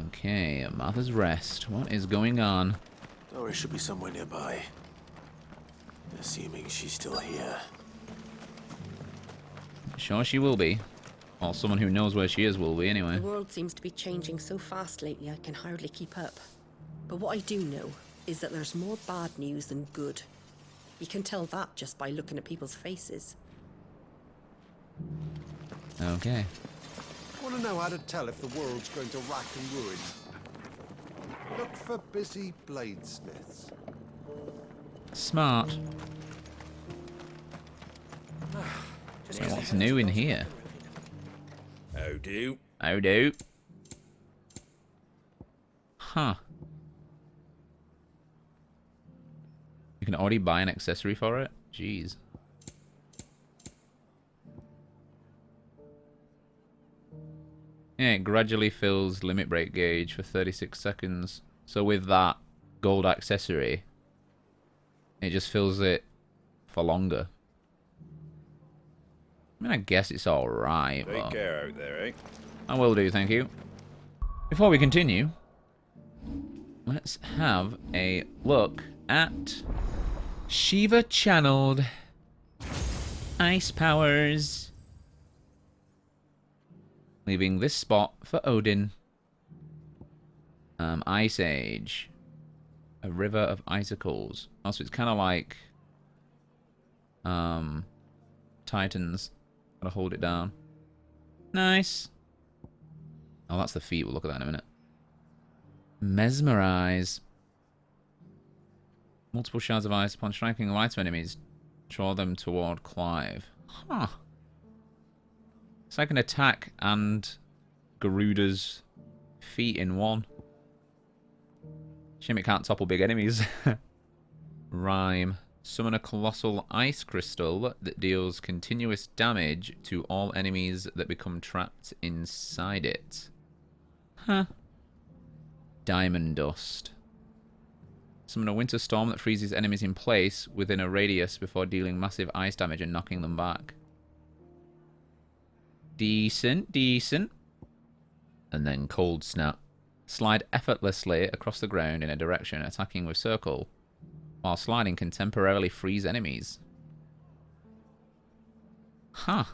Okay, Martha's Rest. What is going on? Doris should be somewhere nearby. Assuming she's still here. Sure she will be. Or someone who knows where she is will be, anyway. The world seems to be changing so fast lately I can hardly keep up. But what I do know is that there's more bad news than good. You can tell that just by looking at people's faces. Okay. Want to know how to tell if the world's going to rack and ruin? Look for busy bladesmiths. Smart. So what's new in here? How do? How do? Huh. You can already buy an accessory for it? Jeez. Yeah, it gradually fills limit break gauge for 36 seconds. So with that gold accessory, it just fills it for longer. I mean, I guess it's alright, Take but care out there, eh? I will do, thank you. Before we continue, let's have a look at Shiva channeled ice powers. Leaving this spot for Odin. Ice Age. A river of icicles. Also, it's kind of like Titans. Gotta hold it down. Nice. Oh, that's the feet. We'll look at that in a minute. Mesmerize. Multiple shards of ice. Upon striking lighter enemies, draw them toward Clive. Huh. It's like an attack and Garuda's feet in one. Shame it can't topple big enemies. Rhyme. Summon a colossal ice crystal that deals continuous damage to all enemies that become trapped inside it. Huh. Diamond Dust. Summon a winter storm that freezes enemies in place within a radius before dealing massive ice damage and knocking them back. Decent, decent. And then Cold Snap. Slide effortlessly across the ground in a direction, attacking with circle, while sliding can temporarily freeze enemies. Huh.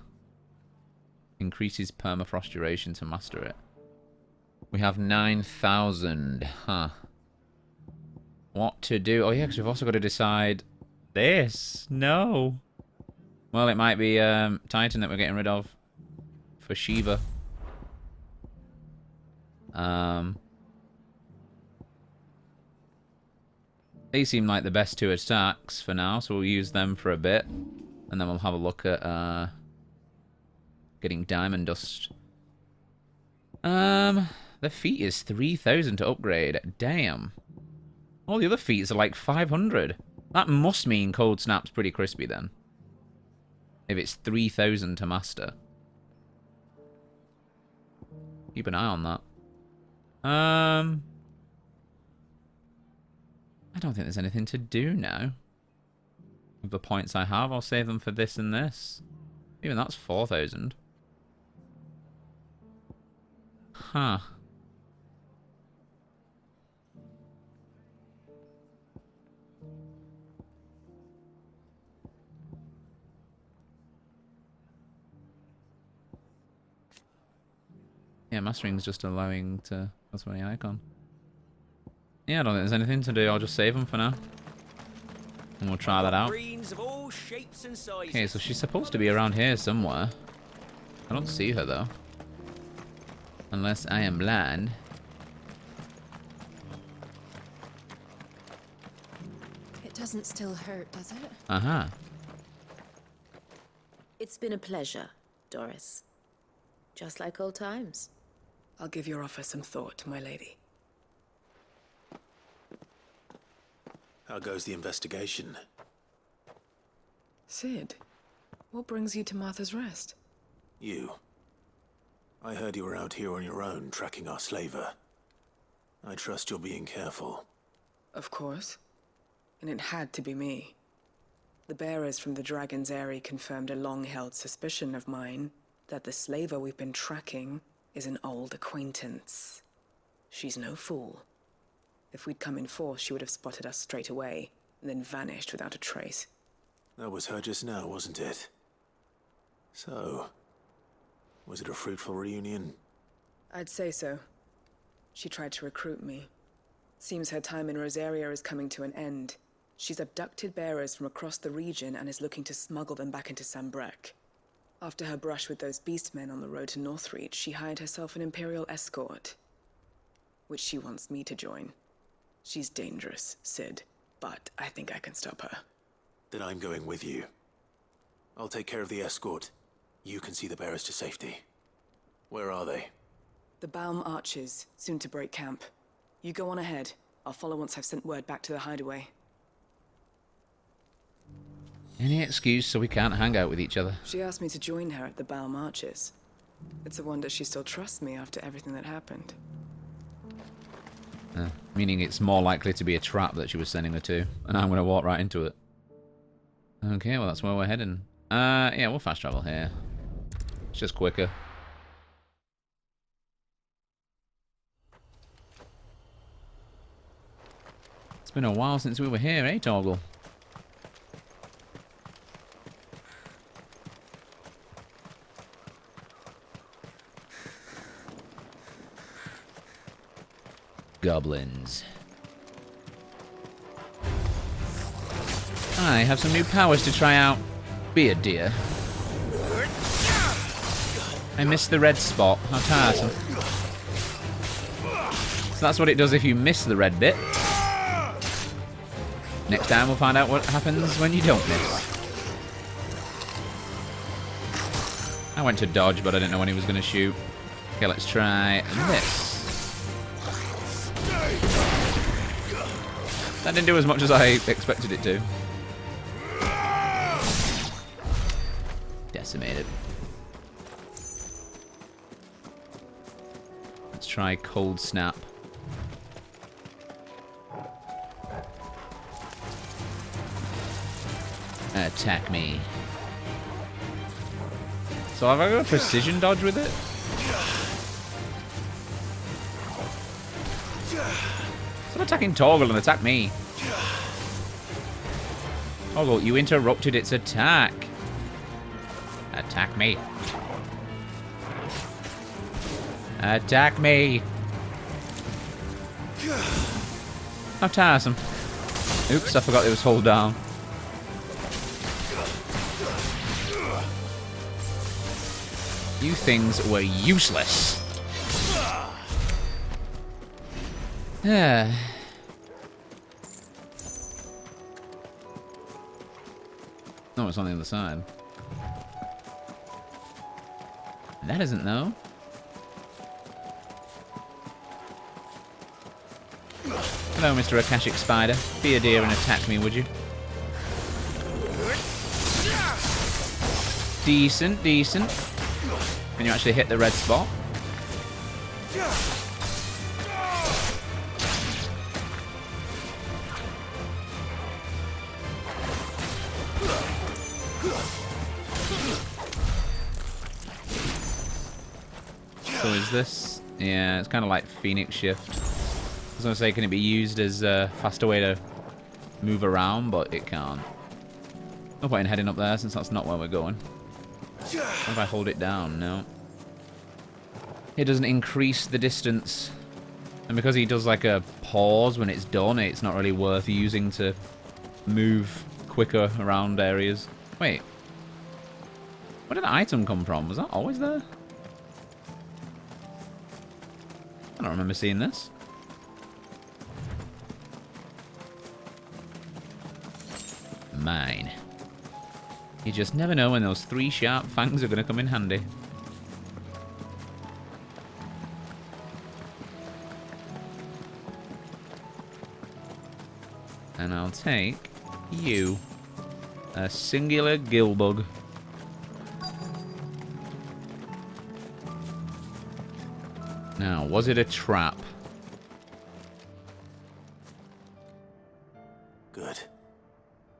Increases permafrost duration to master it. We have 9,000. Huh. What to do? Oh yeah, because we've also got to decide this. No. Well, it might be Titan that we're getting rid of. For Shiva. They seem like the best two attacks for now, so we'll use them for a bit. And then we'll have a look at getting Diamond Dust. The feat is 3,000 to upgrade. Damn. All the other feats are like 500. That must mean Cold Snap's pretty crispy then. If it's 3,000 to master. Keep an eye on that. I don't think there's anything to do now. With the points I have, I'll save them for this and this. Even that's 4,000. Huh. Yeah, mastering's just allowing to... That's my icon. Yeah, I don't think there's anything to do. I'll just save them for now. And we'll try that out. Okay, so she's supposed to be around here somewhere. I don't see her, though. Unless I am blind. It doesn't still hurt, does it? Uh-huh. It's been a pleasure, Doris. Just like old times. I'll give your offer some thought, my lady. How goes the investigation? Sid, what brings you to Martha's Rest? You. I heard you were out here on your own, tracking our slaver. I trust you're being careful. Of course. And it had to be me. The bearers from the Dragon's Eyrie confirmed a long-held suspicion of mine that the slaver we've been tracking is an old acquaintance. She's no fool. If we'd come in force, she would have spotted us straight away, and then vanished without a trace. That was her just now, wasn't it? So, was it a fruitful reunion? I'd say so. She tried to recruit me. Seems her time in Rosaria is coming to an end. She's abducted bearers from across the region and is looking to smuggle them back into Sambrek. After her brush with those beastmen on the road to Northreach, she hired herself an Imperial escort, which she wants me to join. She's dangerous, Sid, but I think I can stop her. Then I'm going with you. I'll take care of the escort. You can see the bearers to safety. Where are they? The Baum Archers, soon to break camp. You go on ahead. I'll follow once I've sent word back to the hideaway. Any excuse so we can't hang out with each other. She asked me to join her at the Baum Archers. It's a wonder she still trusts me after everything that happened. Meaning it's more likely to be a trap that she was sending her to. And I'm going to walk right into it. Okay, well that's where we're heading. Yeah, we'll fast travel here. It's just quicker. It's been a while since we were here, eh, Torgal? Goblins. I have some new powers to try out. Be a dear. I missed the red spot. How tiresome. So that's what it does if you miss the red bit. Next time we'll find out what happens when you don't miss. I went to dodge, but I didn't know when he was going to shoot. Okay, let's try this. That didn't do as much as I expected it to. Decimated. Let's try Cold Snap. Attack me. So have I got a precision dodge with it? Stop attacking Torgal and attack me. Torgal, you interrupted its attack. Attack me. Attack me. How tiresome. Oops, I forgot it was hold down. You things were useless. Yeah. No, it's on the other side. That isn't, though. Hello, Mr. Akashic Spider. Be a dear and attack me, would you? Decent, decent. Can you actually hit the red spot? So is this? Yeah, it's kind of like Phoenix Shift. I was going to say, can it be used as a faster way to move around, but it can't. No point in heading up there since that's not where we're going. What if I hold it down? No. It doesn't increase the distance. And because he does like a pause when it's done, it's not really worth using to move quicker around areas. Wait. Where did the item come from? Was that always there? I don't remember seeing this. Mine. You just never know when those 3 sharp fangs are going to come in handy. And I'll take you. A singular gillbug. Now, was it a trap? Good.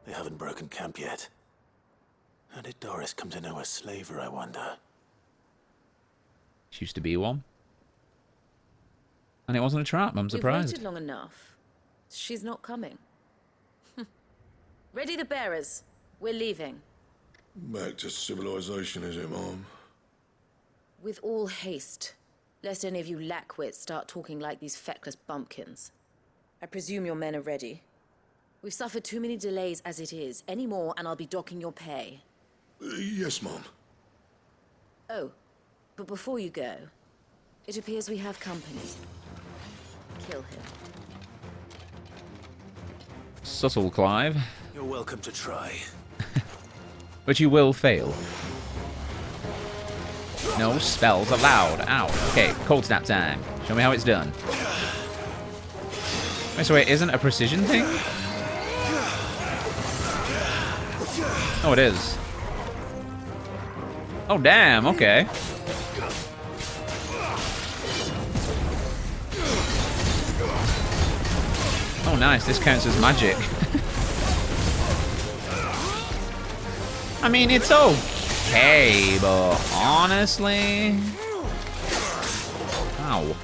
They haven't broken camp yet. How did Doris come to know a slaver, I wonder? She used to be one. And it wasn't a trap. I'm We've surprised. waited long enough. She's not coming. Ready the bearers. We're leaving. Back to civilization, is it, Mom? With all haste, lest any of you lackwits start talking like these feckless bumpkins. I presume your men are ready. We've suffered too many delays as it is. Any more, and I'll be docking your pay. Yes, Mom. Oh, but before you go, it appears we have company. Kill him. Subtle, Clive. You're welcome to try. But you will fail. No spells allowed. Ow. Okay, cold snap time. Show me how it's done. Wait, so it isn't a precision thing? Oh, it is. Oh, damn. Okay. Oh, nice. This counts as magic. I mean, it's okay, but honestly... Ow.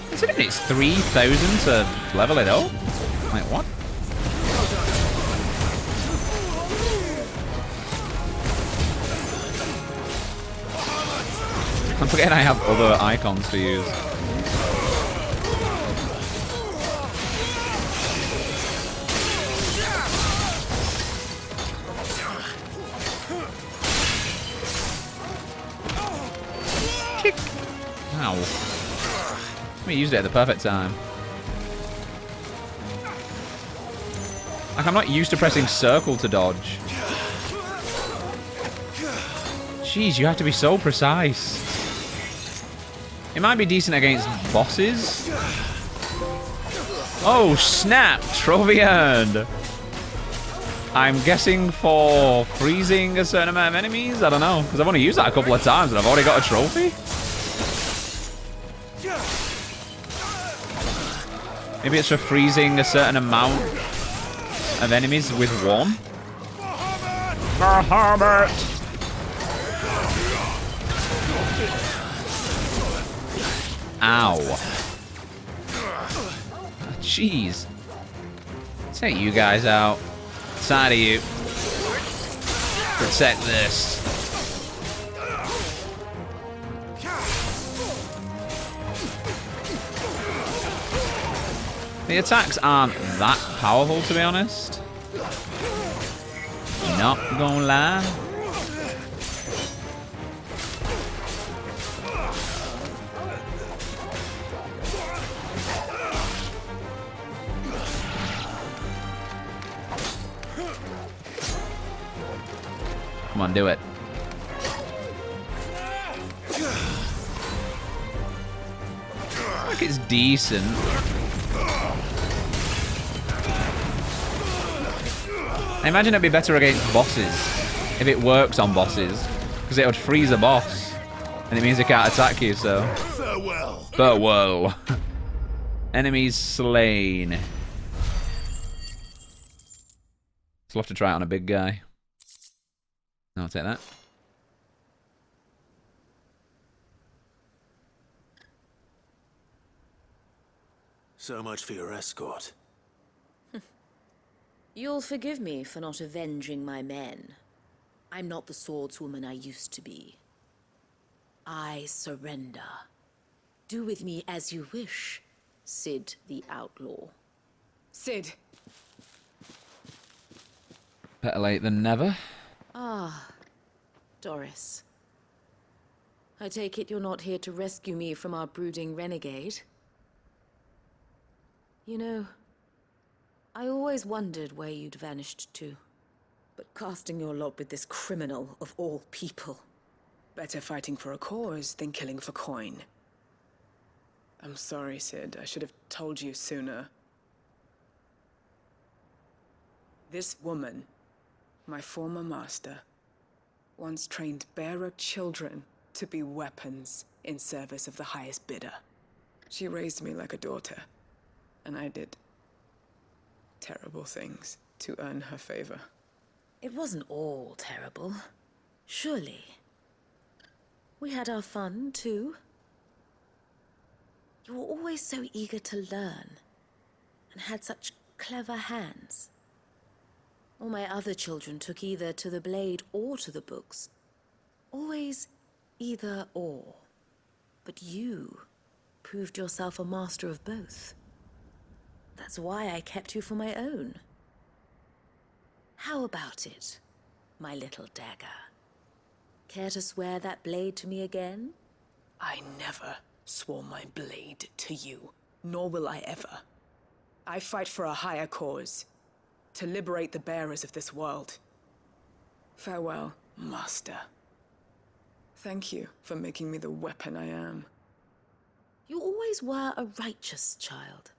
Considering it's 3,000 to level it up? Like, what? I'm forgetting I have other icons to use. Kick. Ow. We used it at the perfect time. Like, I'm not used to pressing circle to dodge. Jeez, you have to be so precise. It might be decent against bosses. Oh, snap! Trophy earned. I'm guessing for freezing a certain amount of enemies? I don't know, because I've only used that a couple of times and I've already got a trophy. Maybe it's for freezing a certain amount of enemies with one. Herbert! Ow. Jeez. Take you guys out. Side of you. Protect this. The attacks aren't that powerful, to be honest. Not gonna lie. Come on, do it. Like it's decent. I imagine it'd be better against bosses if it works on bosses, because it would freeze a boss, and it means it can't attack you. So Farewell. farewell. Enemies slain. Still have to try it on a big guy. I'll take that. So much for your escort. You'll forgive me for not avenging my men. I'm not the swordswoman I used to be. I surrender. Do with me as you wish, Sid the Outlaw. Sid. Better late than never. Ah, Doris. I take it you're not here to rescue me from our brooding renegade? You know, I always wondered where you'd vanished to. But casting your lot with this criminal of all people. Better fighting for a cause than killing for coin. I'm sorry, Sid. I should have told you sooner. This woman, my former master, once trained bearer children to be weapons in service of the highest bidder. She raised me like a daughter, and I did terrible things to earn her favor. It wasn't all terrible, surely. We had our fun, too. You were always so eager to learn, and had such clever hands. All my other children took either to the blade or to the books. Always either or. But you proved yourself a master of both. That's why I kept you for my own. How about it, my little dagger? Care to swear that blade to me again? I never swore my blade to you, nor will I ever. I fight for a higher cause, to liberate the bearers of this world. Farewell, Master. Thank you for making me the weapon I am. You always were a righteous child.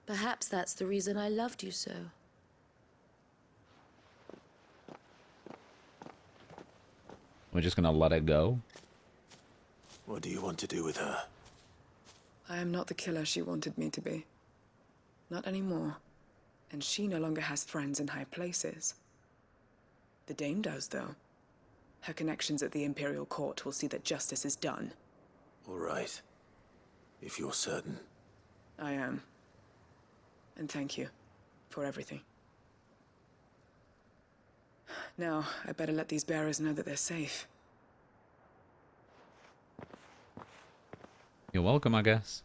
Perhaps that's the reason I loved you so. We're just gonna let it go. What do you want to do with her? I am not the killer she wanted me to be. Not anymore. And she no longer has friends in high places. The Dame does, though. Her connections at the Imperial Court will see that justice is done. All right. If you're certain. I am. And thank you for everything. Now, I better let these bearers know that they're safe. You're welcome, I guess.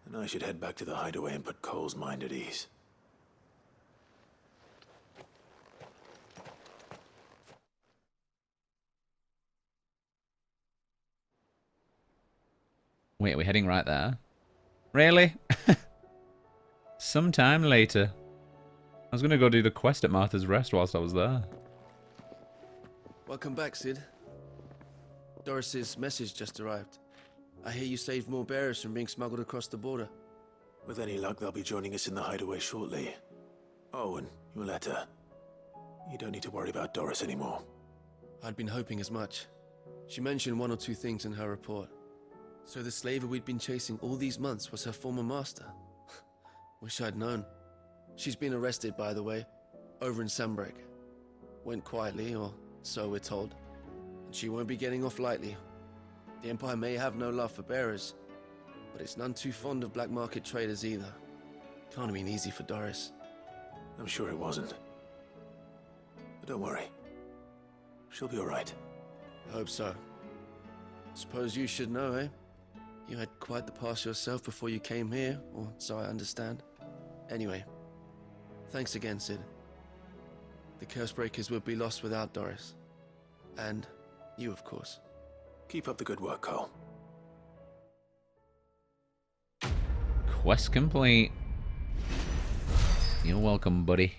And I should head back to the hideaway and put Cole's mind at ease. Wait, we're heading right there? Really? Sometime later. I was gonna go do the quest at Martha's Rest whilst I was there. Welcome back, Sid. Doris's message just arrived. I hear you saved more bearers from being smuggled across the border. With any luck, they'll be joining us in the hideaway shortly. Oh, and your letter. You don't need to worry about Doris anymore. I'd been hoping as much. She mentioned one or two things in her report. So the slaver we'd been chasing all these months was her former master. Wish I'd known. She's been arrested, by the way, over in Sambrek. Went quietly, or so we're told. And she won't be getting off lightly. The Empire may have no love for bearers, but it's none too fond of black market traders either. Can't have been easy for Doris. I'm sure it wasn't. But don't worry. She'll be all right. I hope so. Suppose you should know, eh? You had quite the past yourself before you came here, or so I understand. Anyway, thanks again, Sid. The Cursebreakers would be lost without Doris. And you, of course. Keep up the good work, Cole. Quest complete. You're welcome, buddy.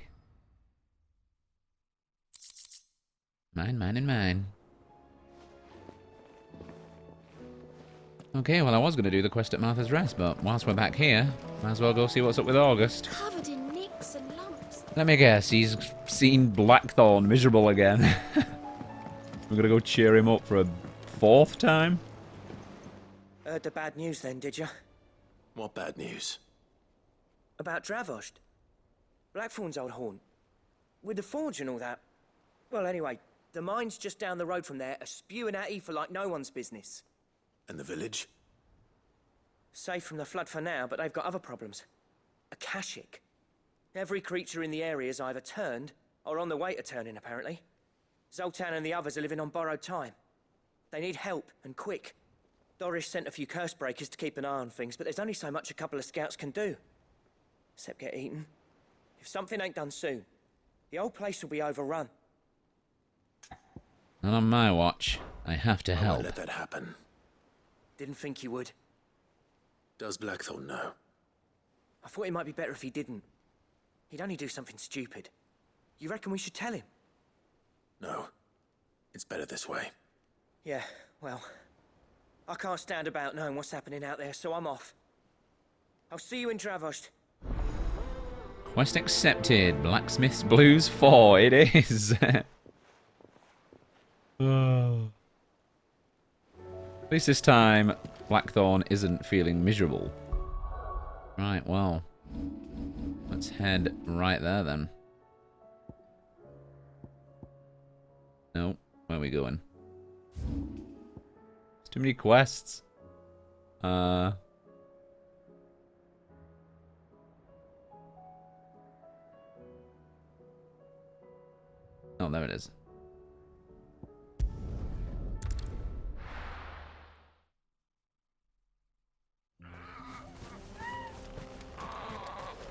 Mine, mine, and mine. Okay, well, I was going to do the quest at Martha's Rest, but whilst we're back here, might as well go see what's up with August. Covered in nicks and lumps. Let me guess, he's seen Blackthorn miserable again. We're going to go cheer him up for a fourth time? Heard the bad news then, did you? What bad news? About Dravost. Blackthorn's old haunt. With the forge and all that. Well, anyway, the mines just down the road from there are spewing at Aoife like no one's business. And the village? Safe from the flood for now, but they've got other problems. Akashic. Every creature in the area is either turned, or on the way to turning, apparently. Zoltan and the others are living on borrowed time. They need help, and quick. Doris sent a few Cursebreakers to keep an eye on things, but there's only so much a couple of scouts can do. Except get eaten. If something ain't done soon, the old place will be overrun. Not on my watch. I have to I help. won't let that happen. Didn't think you would. Does Blackthorn know? I thought it might be better if he didn't. He'd only do something stupid. You reckon we should tell him? No. It's better this way. Yeah, well, I can't stand about knowing what's happening out there, so I'm off. I'll see you in Dravost. Quest accepted. Blacksmith's Blues 4. It is. Oh. At least this time, Blackthorn isn't feeling miserable. Right, well. Let's head right there then. No, where are we going? There's too many quests. Oh, there it is.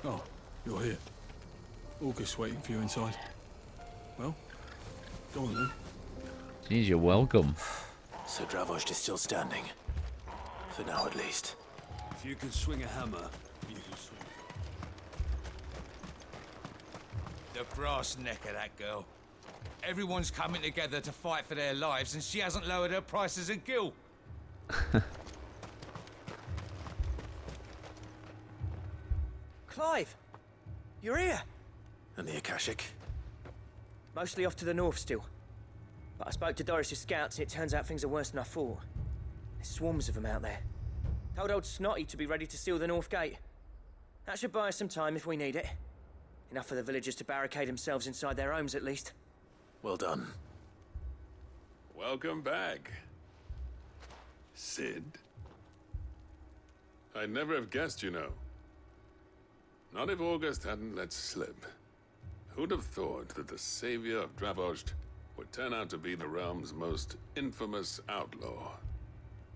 Oh, you're here. August waiting for you inside. Well, go on then. Jeez, you're welcome. So Dravost is still standing. For now, at least. If you can swing a hammer, you can swing. The brass neck of that girl. Everyone's coming together to fight for their lives, and she hasn't lowered her prices a gill. Clive! You're here! And the Akashic? Mostly off to the north still. But I spoke to Doris's scouts, and it turns out things are worse than I thought. There's swarms of them out there. Told old Snotty to be ready to seal the north gate. That should buy us some time if we need it. Enough for the villagers to barricade themselves inside their homes, at least. Well done. Welcome back, Sid. I'd never have guessed, you know. Not if August hadn't let slip. Who'd have thought that the savior of Dravost would turn out to be the realm's most infamous outlaw?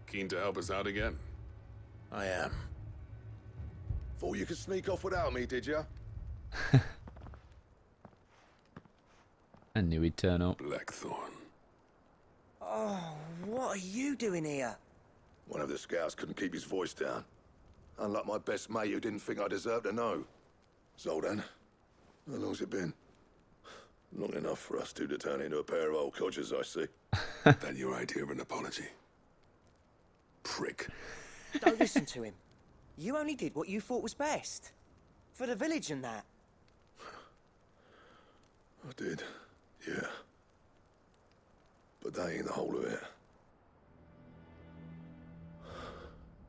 Keen to help us out again? I am. Thought you could sneak off without me, did ya? I knew he'd turn up. Blackthorn. Oh, what are you doing here? One of the scouts couldn't keep his voice down. Unlike my best mate who didn't think I deserved to know. Zoltan, how long's it been? Long enough for us two to turn into a pair of old codgers, I see. That your idea of an apology? Prick. Don't listen to him. You only did what you thought was best. For the village and that. I did, yeah. But that ain't the whole of it.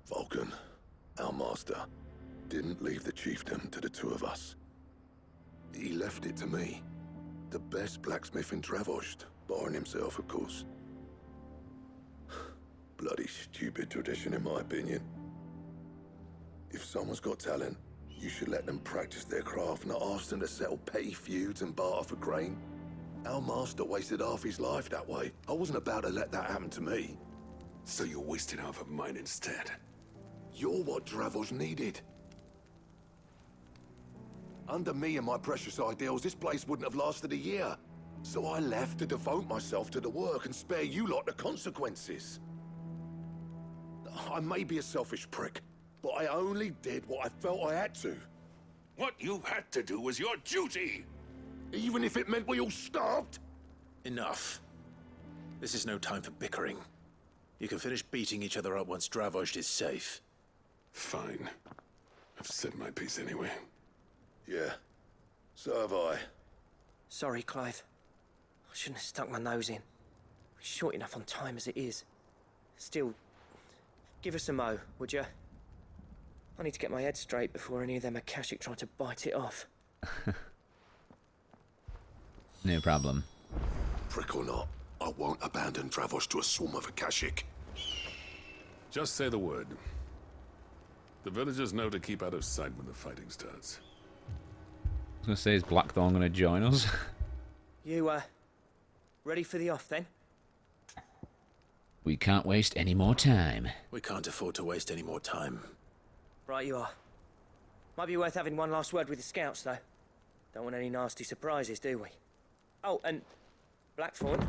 Vulcan, our master, didn't leave the chiefdom to the two of us. He left it to me. The best blacksmith in Dravost, barring himself, of course. Bloody stupid tradition, in my opinion. If someone's got talent, you should let them practice their craft, not ask them to settle petty feuds and barter for grain. Our master wasted half his life that way. I wasn't about to let that happen to me. So you wasted half of mine instead. You're what Dravost needed. Under me and my precious ideals, this place wouldn't have lasted a year. So I left to devote myself to the work and spare you lot the consequences. I may be a selfish prick, but I only did what I felt I had to. What you had to do was your duty! Even if it meant we all starved? Enough. This is no time for bickering. You can finish beating each other up once Dravost is safe. Fine. I've said my piece anyway. Yeah, so have I. Sorry, Clive. I shouldn't have stuck my nose in. We're short enough on time as it is. Still, give us a mo, would you? I need to get my head straight before any of them Akashic try to bite it off. No problem. Prick or not, I won't abandon Dravost to a swarm of Akashic. Just say the word. The villagers know to keep out of sight when the fighting starts. I was going to say, is Blackthorn going to join us? You, ready for the off, then? We can't waste any more time. We can't afford to waste any more time. Right you are. Might be worth having one last word with the scouts, though. Don't want any nasty surprises, do we? Oh, and Blackthorn,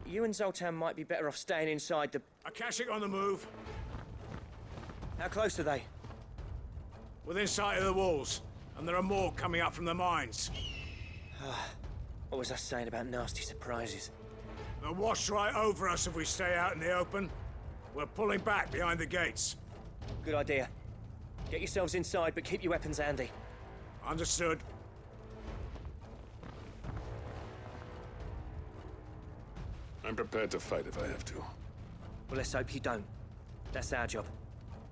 you and Zoltan might be better off staying inside the... Akashic on the move. How close are they? Within sight of the walls. And there are more coming up from the mines. What was I saying about nasty surprises? They'll wash right over us if we stay out in the open. We're pulling back behind the gates. Good idea. Get yourselves inside, but keep your weapons handy. Understood. I'm prepared to fight if I have to. Well, let's hope you don't. That's our job.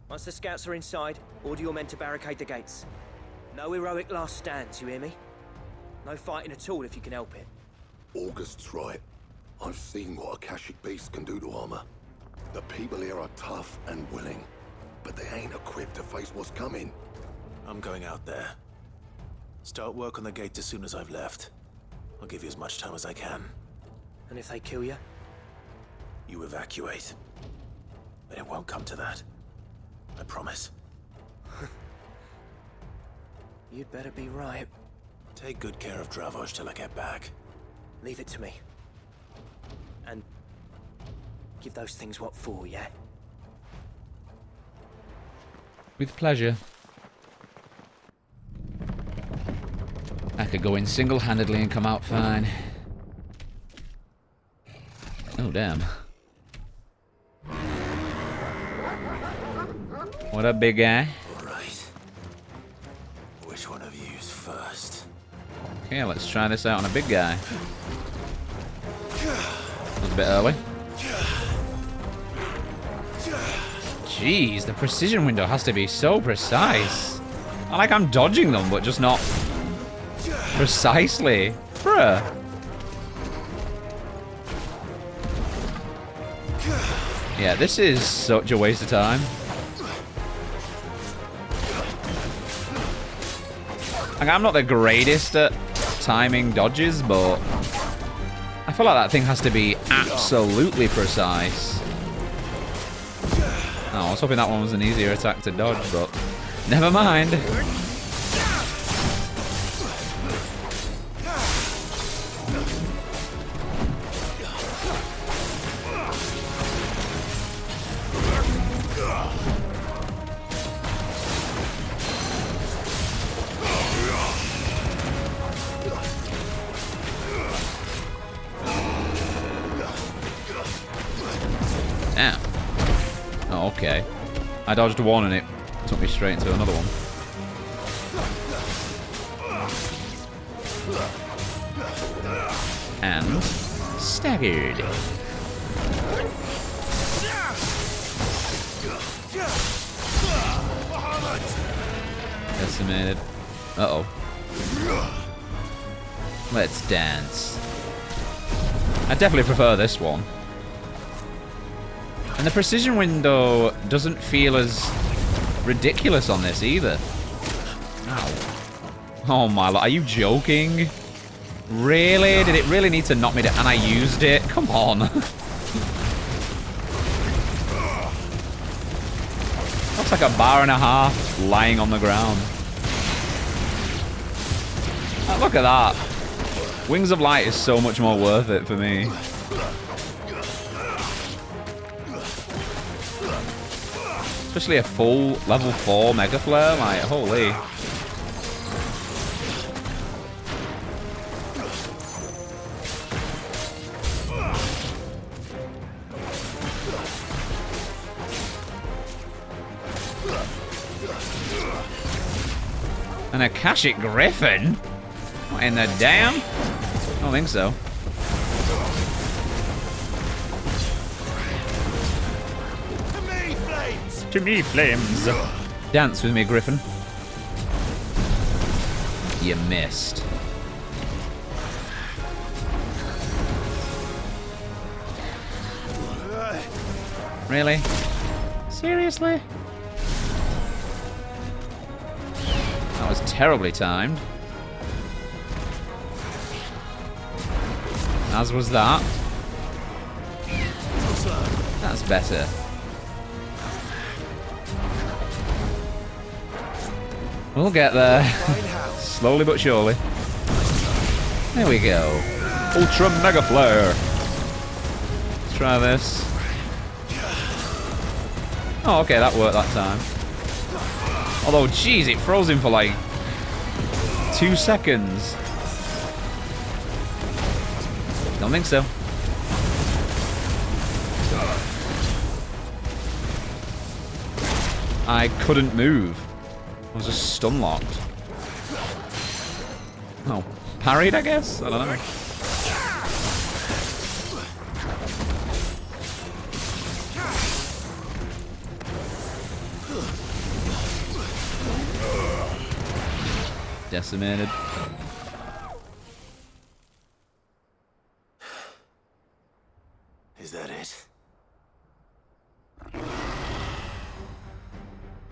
Once the scouts are inside, order your men to barricade the gates. No heroic last stands, you hear me? No fighting at all if you can help it. August's right. I've seen what Akashic beasts can do to armor. The people here are tough and willing, but they ain't equipped to face what's coming. I'm going out there. Start work on the gate as soon as I've left. I'll give you as much time as I can. And if they kill you? You evacuate. But it won't come to that. I promise. You'd better be right. Take good care of Dravoj till I get back. Leave it to me. And give those things what for, yeah? With pleasure. I could go in single-handedly and come out fine. Oh, damn. What up, big guy? Alright. Which one of you's first? Okay, let's try this out on a big guy. A bit early. Jeez, the precision window has to be so precise. I like I'm dodging them, but just not precisely. Bruh. Yeah, this is such a waste of time. Like, I'm not the greatest at timing dodges, but I feel like that thing has to be absolutely precise. Oh, I was hoping that one was an easier attack to dodge, but never mind. Damn. Oh, okay. I dodged one and it took me straight into another one. And staggered. Decimated. Uh-oh. Let's dance. I definitely prefer this one. And the precision window doesn't feel as ridiculous on this either. Ow. Oh my lord, are you joking? Really? Did it really need to knock me down? And I used it? Come on. Looks like a bar and a half lying on the ground. Oh, look at that. Wings of Light is so much more worth it for me. Especially a full level 4 Mega Flare, like, holy. An Akashic Griffin? What in the damn? I don't think so. To me, flames. Dance with me, Griffin. You missed. Really? Seriously? That was terribly timed. As was that. That's better. We'll get there. Slowly but surely. There we go. Ultra Mega Flare. Let's try this. Oh, okay, that worked that time. Although, geez, it froze him for like 2 seconds. Don't think so. I couldn't move. I was just stun locked. Oh, parried, I guess? I don't know. Decimated. Is that it?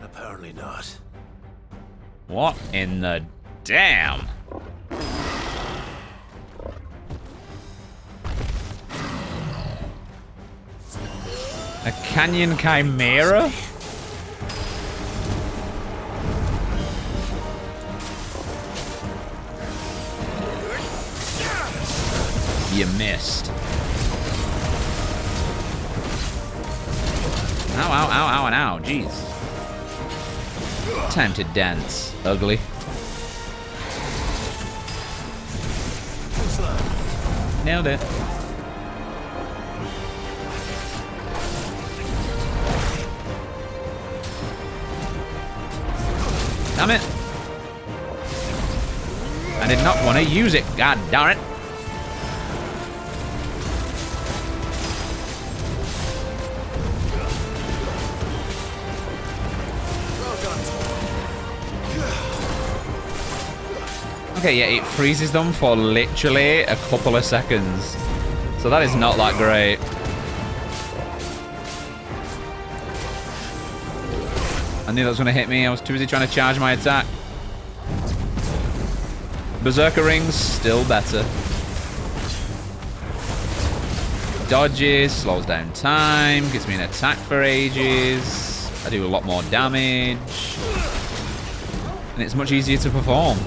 Apparently not. What in the damn? A canyon chimera? You missed. Ow, ow, ow, ow, and ow. Jeez. Time to dance, ugly. Nailed it. Damn it. I did not want to use it. God darn it. Okay, yeah, it freezes them for literally a couple of seconds. So that is not that great. I knew that was going to hit me. I was too busy trying to charge my attack. Berserker rings, still better. Dodges, slows down time, gives me an attack for ages. I do a lot more damage. And it's much easier to perform.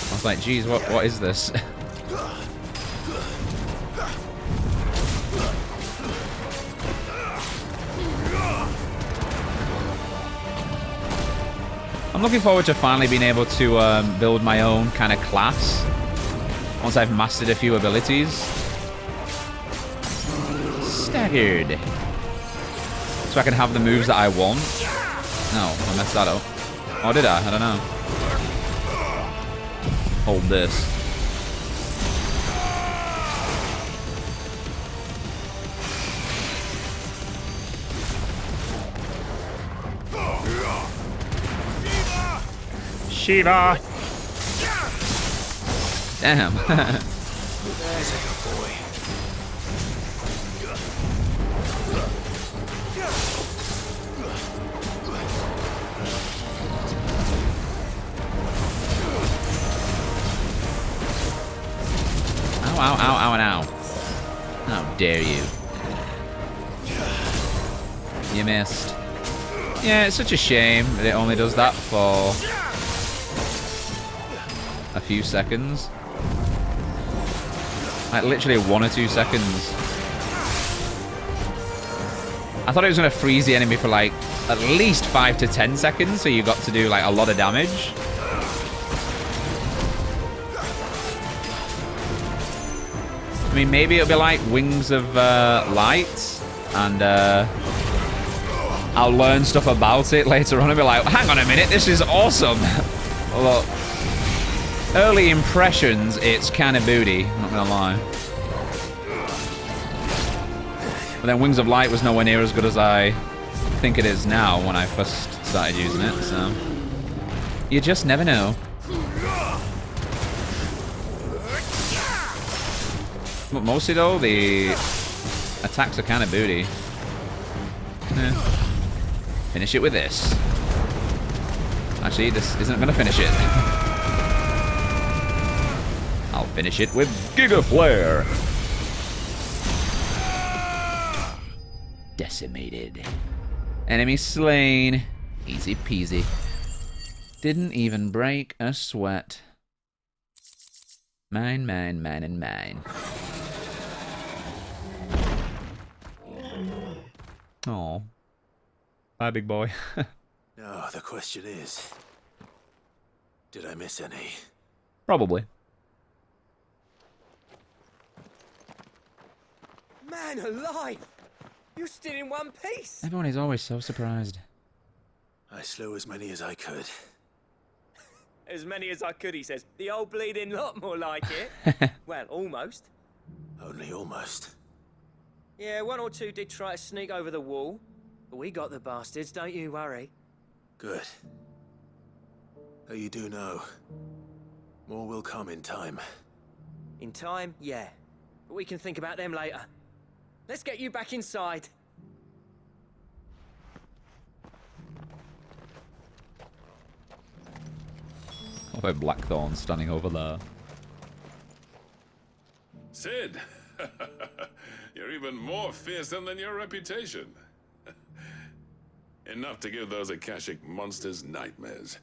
I was like, geez, what is this? I'm looking forward to finally being able to build my own kind of class once I've mastered a few abilities. Staggered. So I can have the moves that I want. No, I messed that up. Or did I? I don't know. Hold this. Shiva! Damn. There's a good boy. Ow, ow, ow, ow, and ow. How dare you. You missed. Yeah, it's such a shame that it only does that for a few seconds. Like literally 1 or 2 seconds. I thought it was going to freeze the enemy for like at least 5 to 10 seconds, so you got to do like a lot of damage. I mean, maybe it'll be like Wings of Light, and I'll learn stuff about it later on and be like, hang on a minute, this is awesome. Although, early impressions, it's kind of booty, I'm not gonna lie. But then Wings of Light was nowhere near as good as I think it is now when I first started using it, so you just never know. But mostly though, the attacks are kind of booty. Finish it with this. Actually, this isn't going to finish it. I'll finish it with Giga Flare. Decimated. Enemy slain. Easy peasy. Didn't even break a sweat. Mine, mine, mine, and mine. Oh, bye, big boy. Now, the question is, did I miss any? Probably. Man alive! You're still in one piece! Everyone is always so surprised. I slew as many as I could. As many as I could, he says. The old bleeding lot, more like it. Well, almost. Only almost. Yeah, 1 or 2 did try to sneak over the wall, but we got the bastards, don't you worry. Good. Though you do know, more will come in time. In time, yeah. But we can think about them later. Let's get you back inside. Oh, Blackthorn standing over there. Sid! You're even more fearsome than your reputation. Enough to give those Akashic monsters nightmares.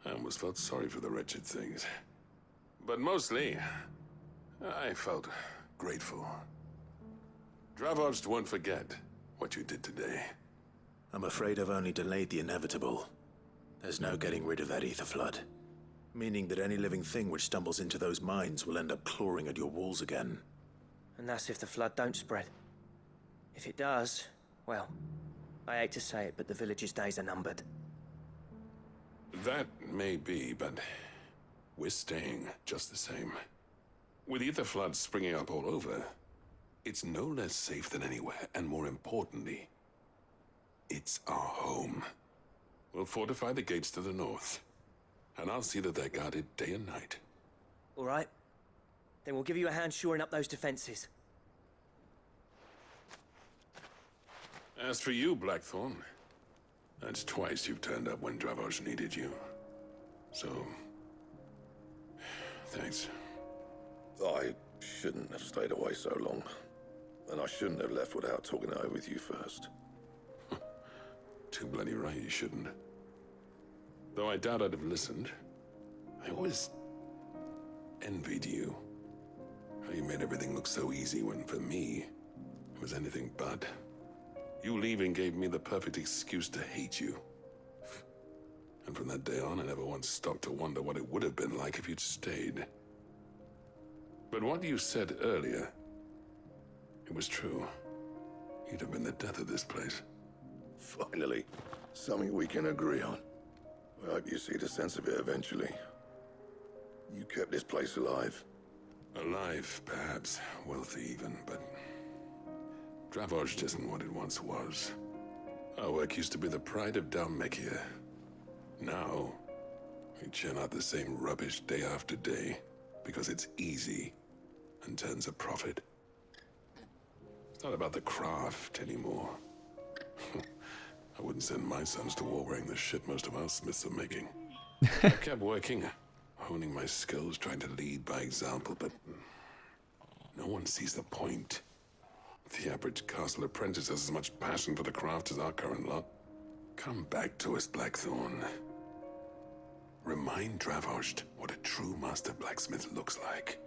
I almost felt sorry for the wretched things. But mostly, I felt grateful. Dravojst won't forget what you did today. I'm afraid I've only delayed the inevitable. There's no getting rid of that ether flood. Meaning that any living thing which stumbles into those mines will end up clawing at your walls again. And that's if the flood don't spread. If it does, well, I hate to say it, but the village's days are numbered. That may be, but we're staying just the same. With ether floods springing up all over, it's no less safe than anywhere, and more importantly, it's our home. We'll fortify the gates to the north, and I'll see that they're guarded day and night. All right. Then we'll give you a hand shoring up those defenses. As for you, Blackthorn, that's twice you've turned up when Dravoj needed you. So, thanks. I shouldn't have stayed away so long. And I shouldn't have left without talking it over with you first. Too bloody right you shouldn't. Though I doubt I'd have listened. I always envied you. How you made everything look so easy when, for me, it was anything but. You leaving gave me the perfect excuse to hate you. And from that day on, I never once stopped to wonder what it would have been like if you'd stayed. But what you said earlier, it was true. You'd have been the death of this place. Finally, something we can agree on. I hope you see the sense of it eventually. You kept this place alive. Alive, perhaps. Wealthy even, but Dravoj isn't what it once was. Our work used to be the pride of Dalmekia. Now, we churn out the same rubbish day after day because it's easy and turns a profit. It's not about the craft anymore. I wouldn't send my sons to war wearing the shit most of our smiths are making. I kept working, honing my skills, trying to lead by example, but no one sees the point. The average castle apprentice has as much passion for the craft as our current lot. Come back to us, Blackthorn. Remind Dravoj what a true master blacksmith looks like.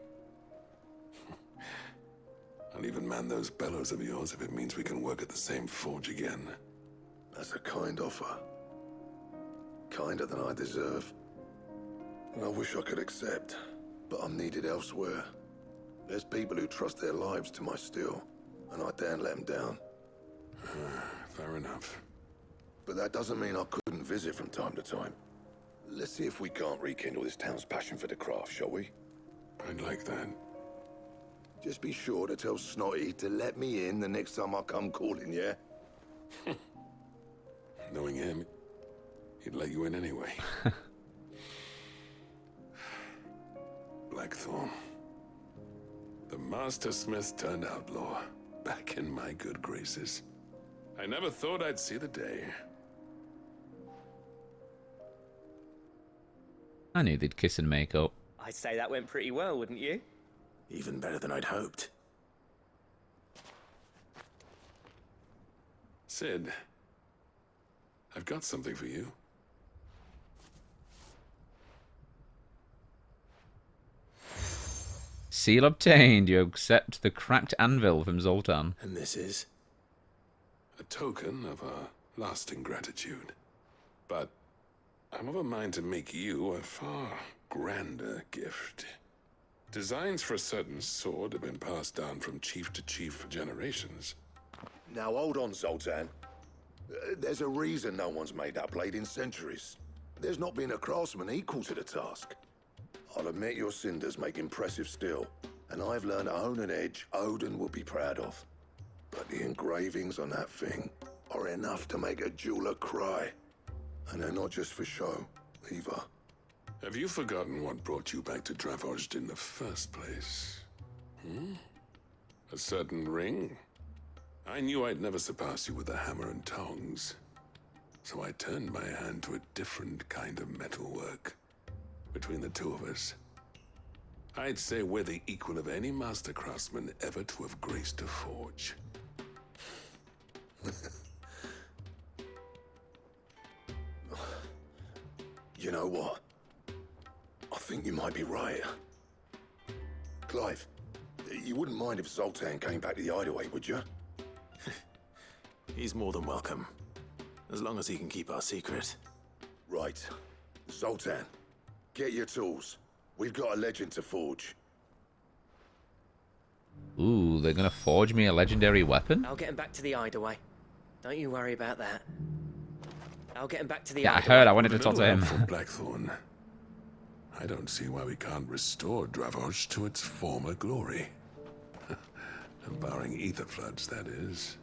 I'll even man those bellows of yours if it means we can work at the same forge again. That's a kind offer. Kinder than I deserve. And I wish I could accept, but I'm needed elsewhere. There's people who trust their lives to my steel, and I daren't let them down. Fair enough. But that doesn't mean I couldn't visit from time to time. Let's see if we can't rekindle this town's passion for the craft, shall we? I'd like that. Just be sure to tell Snotty to let me in the next time I come calling, yeah? Knowing him, he'd let you in anyway. Blackthorn. The Master Smith turned outlaw, back in my good graces. I never thought I'd see the day. I knew they'd kiss and make up. I'd say that went pretty well, wouldn't you? Even better than I'd hoped. Sid, I've got something for you. Seal obtained. You accept the cracked anvil from Zoltan. And this is? A token of our lasting gratitude. But I'm of a mind to make you a far grander gift. Designs for a certain sword have been passed down from chief to chief for generations. Now hold on, Zoltan. There's a reason no one's made that blade in centuries. There's not been a craftsman equal to the task. I'll admit your cinders make impressive steel, and I've learned to own an edge Odin will be proud of. But the engravings on that thing are enough to make a jeweler cry. And they're not just for show, either. Have you forgotten what brought you back to Dravozd in the first place? A certain ring? I knew I'd never surpass you with a hammer and tongs. So I turned my hand to a different kind of metalwork. Between the two of us, I'd say we're the equal of any master craftsman ever to have graced a forge. You know what? I think you might be right. Clive, you wouldn't mind if Zoltan came back to the hideaway, would you? He's more than welcome. As long as he can keep our secret. Right. Zoltan, get your tools. We've got a legend to forge. Ooh, they're gonna forge me a legendary weapon? I'll get him back to the hideaway. Don't you worry about that. I'll get him back to the Yeah, I hideaway. heard. I wanted to talk to him. For Blackthorn. I don't see why we can't restore Dravozd to its former glory. Barring ether floods, that is.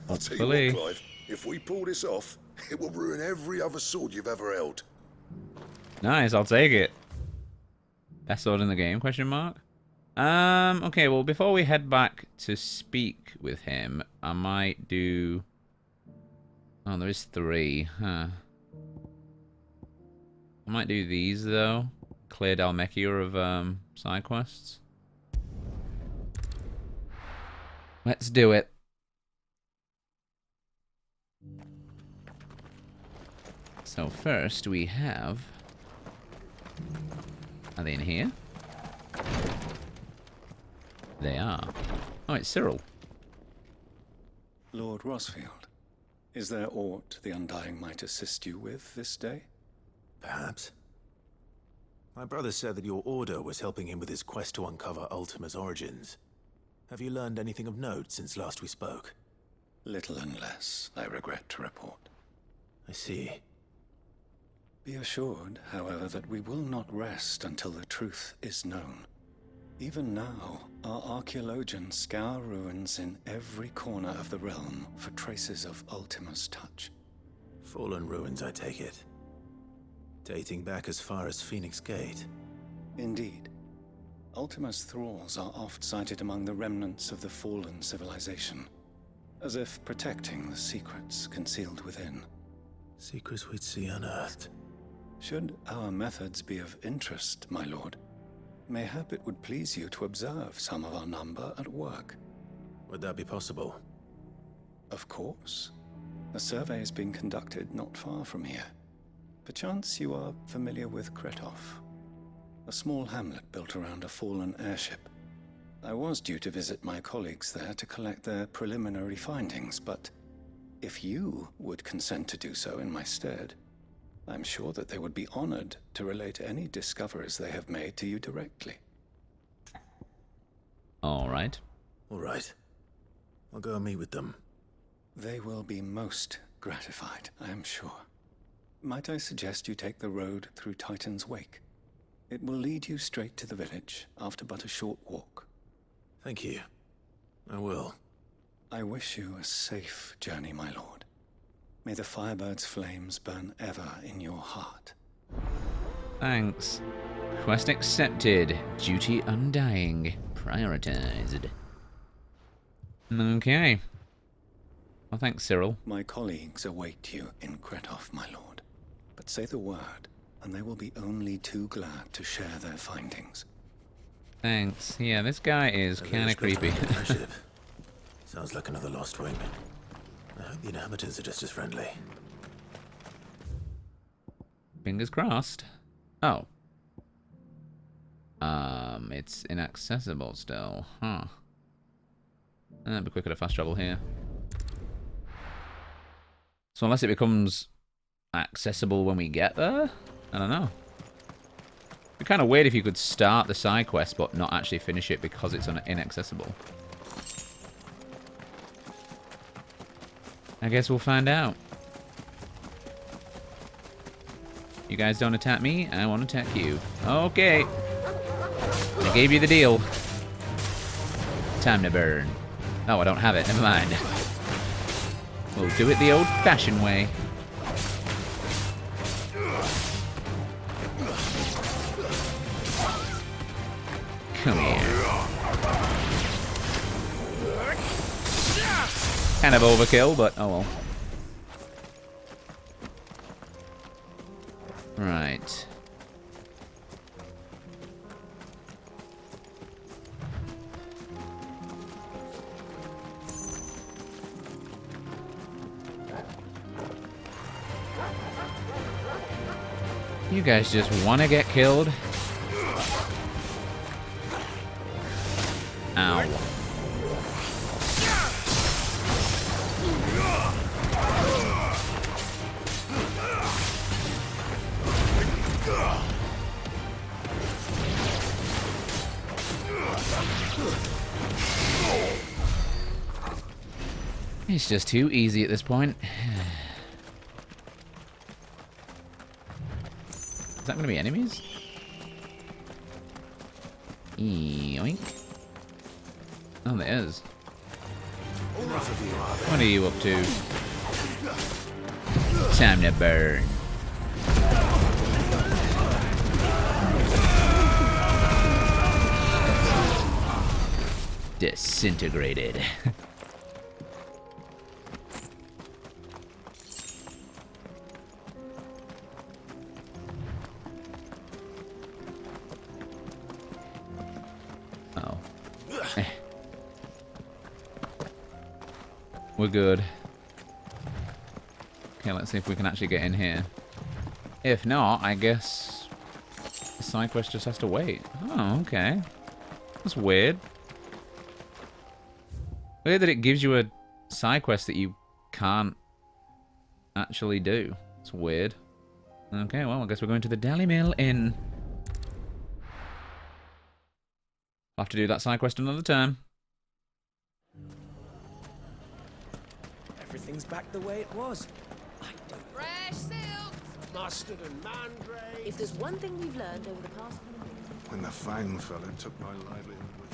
I'll tell you what, Clive. If we pull this off, it will ruin every other sword you've ever held. Nice, I'll take it. Best sword in the game, question mark? Okay, well, before we head back to speak with him, I might do... Oh, there is 3, huh. I might do these, though. Clear Dalmekia of, side quests. Let's do it. So first we have... Are they in here? They are. Oh, it's Cyril. Lord Rosfield, is there aught the Undying might assist you with this day? Perhaps. My brother said that your order was helping him with his quest to uncover Ultima's origins. Have you learned anything of note since last we spoke? Little and less, I regret to report. I see. Be assured, however, that we will not rest until the truth is known. Even now, our archaeologians scour ruins in every corner of the realm for traces of Ultima's touch. Fallen ruins, I take it. Dating back as far as Phoenix Gate. Indeed. Ultima's thralls are oft sighted among the remnants of the fallen civilization, as if protecting the secrets concealed within. Secrets we'd see unearthed. Should our methods be of interest, my lord, mayhap it would please you to observe some of our number at work. Would that be possible? Of course. A survey is being conducted not far from here. Perchance you are familiar with Kretov, a small hamlet built around a fallen airship. I was due to visit my colleagues there to collect their preliminary findings, but if you would consent to do so in my stead, I'm sure that they would be honored to relate any discoveries they have made to you directly. All right. All right. I'll go and meet with them. They will be most gratified, I am sure. Might I suggest you take the road through Titan's Wake? It will lead you straight to the village after but a short walk. Thank you. I will. I wish you a safe journey, my lord. May the Firebird's flames burn ever in your heart. Thanks. Quest accepted. Duty Undying. Prioritized. Okay. Well, thanks, Cyril. My colleagues await you in Kretov, my lord. But say the word, and they will be only too glad to share their findings. Thanks. Yeah, this guy is kind of creepy. Sounds like another lost wing. I hope the inhabitants are just as friendly. Fingers crossed. Oh. It's inaccessible still. Huh. That'd be quicker to fast travel here. So unless it becomes accessible when we get there? I don't know. It'd be kind of weird if you could start the side quest but not actually finish it because it's inaccessible. I guess we'll find out. You guys don't attack me, I won't attack you. Okay. I gave you the deal. Time to burn. Oh, I don't have it. Never mind. We'll do it the old-fashioned way. Come here. Kind of overkill, but oh well. Right. You guys just want to get killed? Ow. It's just too easy at this point. Is that going to be enemies? Yoink. Oh, there is. What are you up to? Time to burn. Disintegrated. We're good. Okay, let's see if we can actually get in here. If not, I guess the side quest just has to wait. Oh, okay. That's weird. Weird that it gives you a side quest that you can't actually do. It's weird. Okay, well, I guess we're going to the Deli Mill Inn. I'll have to do that side quest another time. Everything's back the way it was. Fresh silk! Mustard and mandrake. If there's one thing we've learned over the past... When the Fang fella took my livelihood with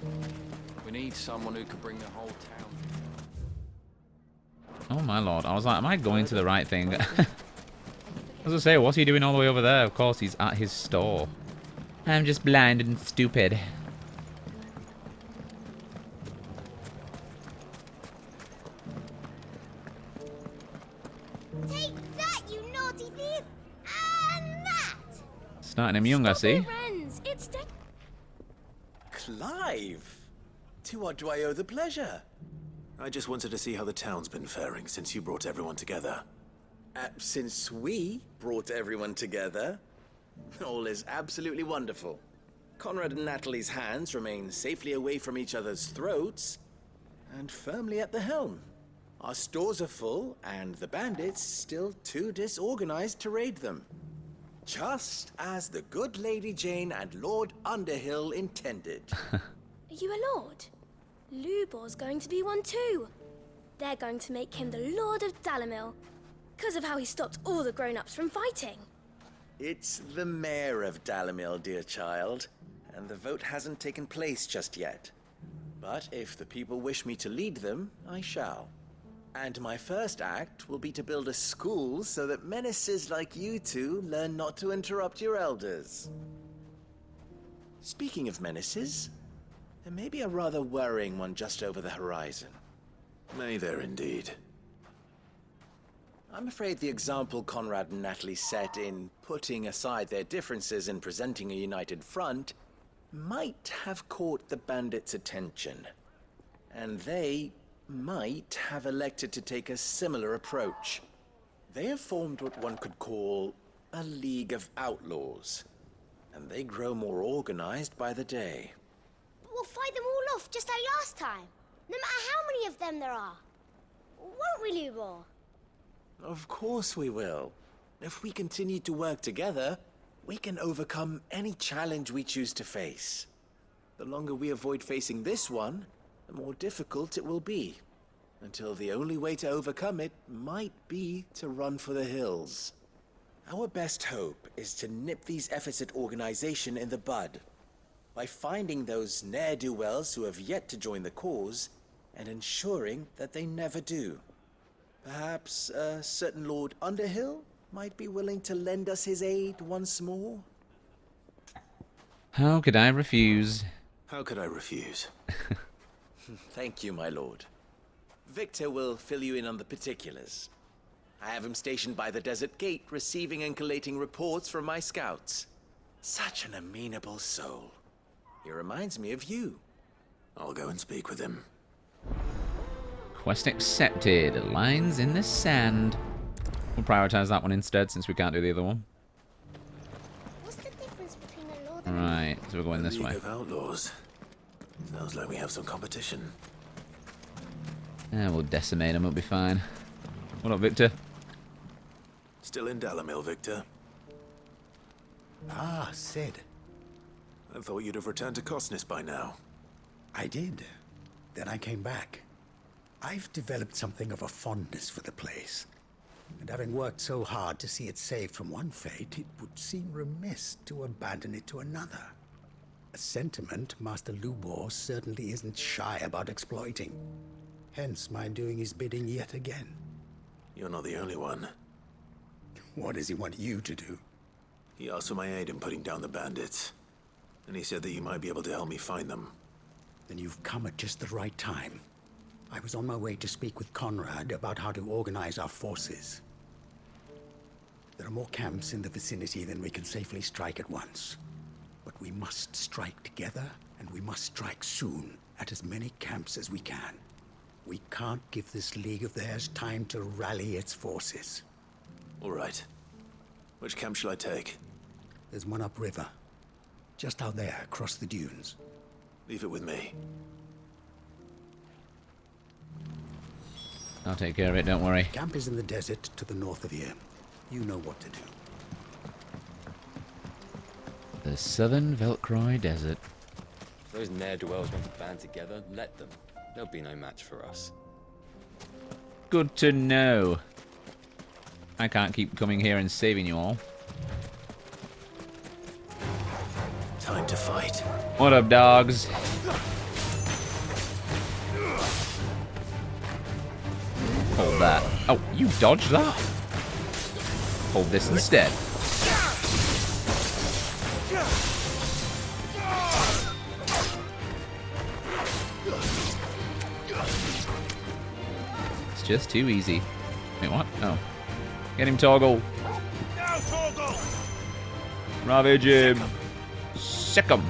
it. We need someone who could bring the whole town. Oh my lord. I was like, am I going to the right thing? As I say, what's he doing all the way over there? Of course, he's at his store. I'm just blind and stupid. Take that, you naughty thief! And that! Starting him young, I see. Friends, it's Clive! To what do I owe the pleasure? I just wanted to see how the town's been faring since you brought everyone together. Since we brought everyone together, all is absolutely wonderful. Conrad and Natalie's hands remain safely away from each other's throats and firmly at the helm. Our stores are full, and the bandits still too disorganized to raid them. Just as the good Lady Jane and Lord Underhill intended. Are you a lord? Lubor's going to be one too. They're going to make him the Lord of Dalimil, because of how he stopped all the grown-ups from fighting. It's the mayor of Dalimil, dear child, and the vote hasn't taken place just yet. But if the people wish me to lead them, I shall. And my first act will be to build a school so that menaces like you two learn not to interrupt your elders. Speaking of menaces, there may be a rather worrying one just over the horizon. May there indeed. I'm afraid the example Conrad and Natalie set in putting aside their differences and presenting a united front might have caught the bandits' attention. And they might have elected to take a similar approach. They have formed what one could call a League of Outlaws, and they grow more organized by the day. But we'll fight them all off just like last time, no matter how many of them there are. Won't we, Lubor? Of course we will. If we continue to work together, we can overcome any challenge we choose to face. The longer we avoid facing this one, the more difficult it will be. Until the only way to overcome it might be to run for the hills. Our best hope is to nip these efforts at organization in the bud, by finding those ne'er-do-wells who have yet to join the cause, and ensuring that they never do. Perhaps a certain Lord Underhill might be willing to lend us his aid once more? How could I refuse? How could I refuse? Thank you, my lord. Victor will fill you in on the particulars. I have him stationed by the desert gate, receiving and collating reports from my scouts. Such an amenable soul. He reminds me of you. I'll go and speak with him. Quest accepted. Lines in the sand. We'll prioritize that one instead since we can't do the other one. What's the difference between a lord Right, so we're going this League way. of Outlaws. Sounds like we have some competition. Yeah, we'll decimate them, it'll be fine. What up, Victor? Still in Dalamil, Victor? Ah, Sid. I thought you'd have returned to Cosnis by now. I did. Then I came back. I've developed something of a fondness for the place. And having worked so hard to see it saved from one fate, it would seem remiss to abandon it to another. A sentiment Master Lubor certainly isn't shy about exploiting. Hence my doing his bidding yet again. You're not the only one. What does he want you to do? He asked for my aid in putting down the bandits. And he said that you might be able to help me find them. Then you've come at just the right time. I was on my way to speak with Conrad about how to organize our forces. There are more camps in the vicinity than we can safely strike at once. But we must strike together, and we must strike soon at as many camps as we can. We can't give this league of theirs time to rally its forces. All right. Which camp shall I take? There's one upriver. Just out there, across the dunes. Leave it with me. I'll take care of it, don't worry. Camp is in the desert to the north of here. You know what to do. The Southern Velcroy Desert. If those ne'er-do-wells want to band together, let them. They'll be no match for us. Good to know. I can't keep coming here and saving you all. Time to fight. What up, dogs? Hold that. Oh, you dodged that? Hold this instead. It's just too easy. Wait, what? Oh. Get him, Toggle. Now, Torgal! Ravage him. Sick him.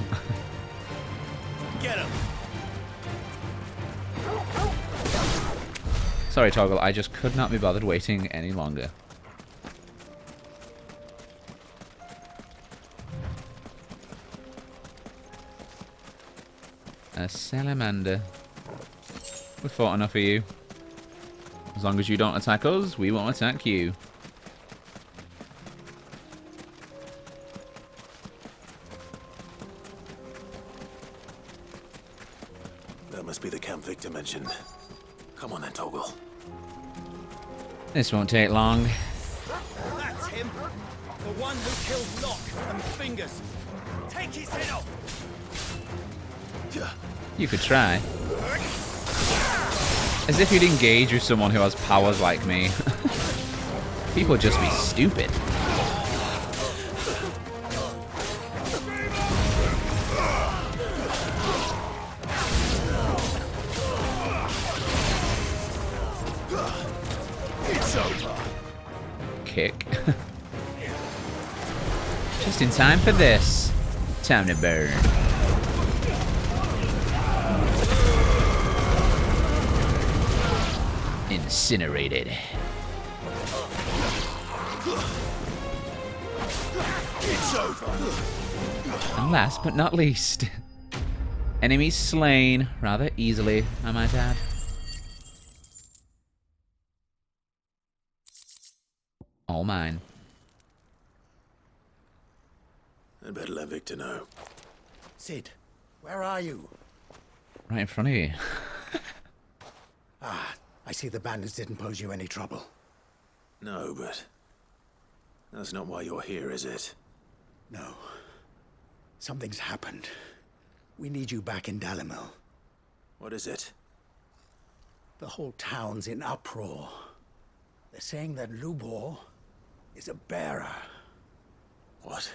Get him! Sorry, Toggle. I just could not be bothered waiting any longer. A salamander. We fought enough of you. As long as you don't attack us, we won't attack you. That must be the camp Victor mentioned. Come on then, Toggle. This won't take long. That's him. The one who killed Locke and Fingers. Take his head off. You could try. As if you'd engage with someone who has powers like me. People just be stupid. It's over. Kick. Just in time for this. Time to burn. Incinerated. It's over. And last but not least, enemies slain rather easily, I might add. All mine. I'd better let Victor know. Sid, where are you? Right in front of you. Ah, I see the bandits didn't pose you any trouble. No, but that's not why you're here, is it? No. Something's happened. We need you back in Dalamil. What is it? The whole town's in uproar. They're saying that Lubor is a bearer. What?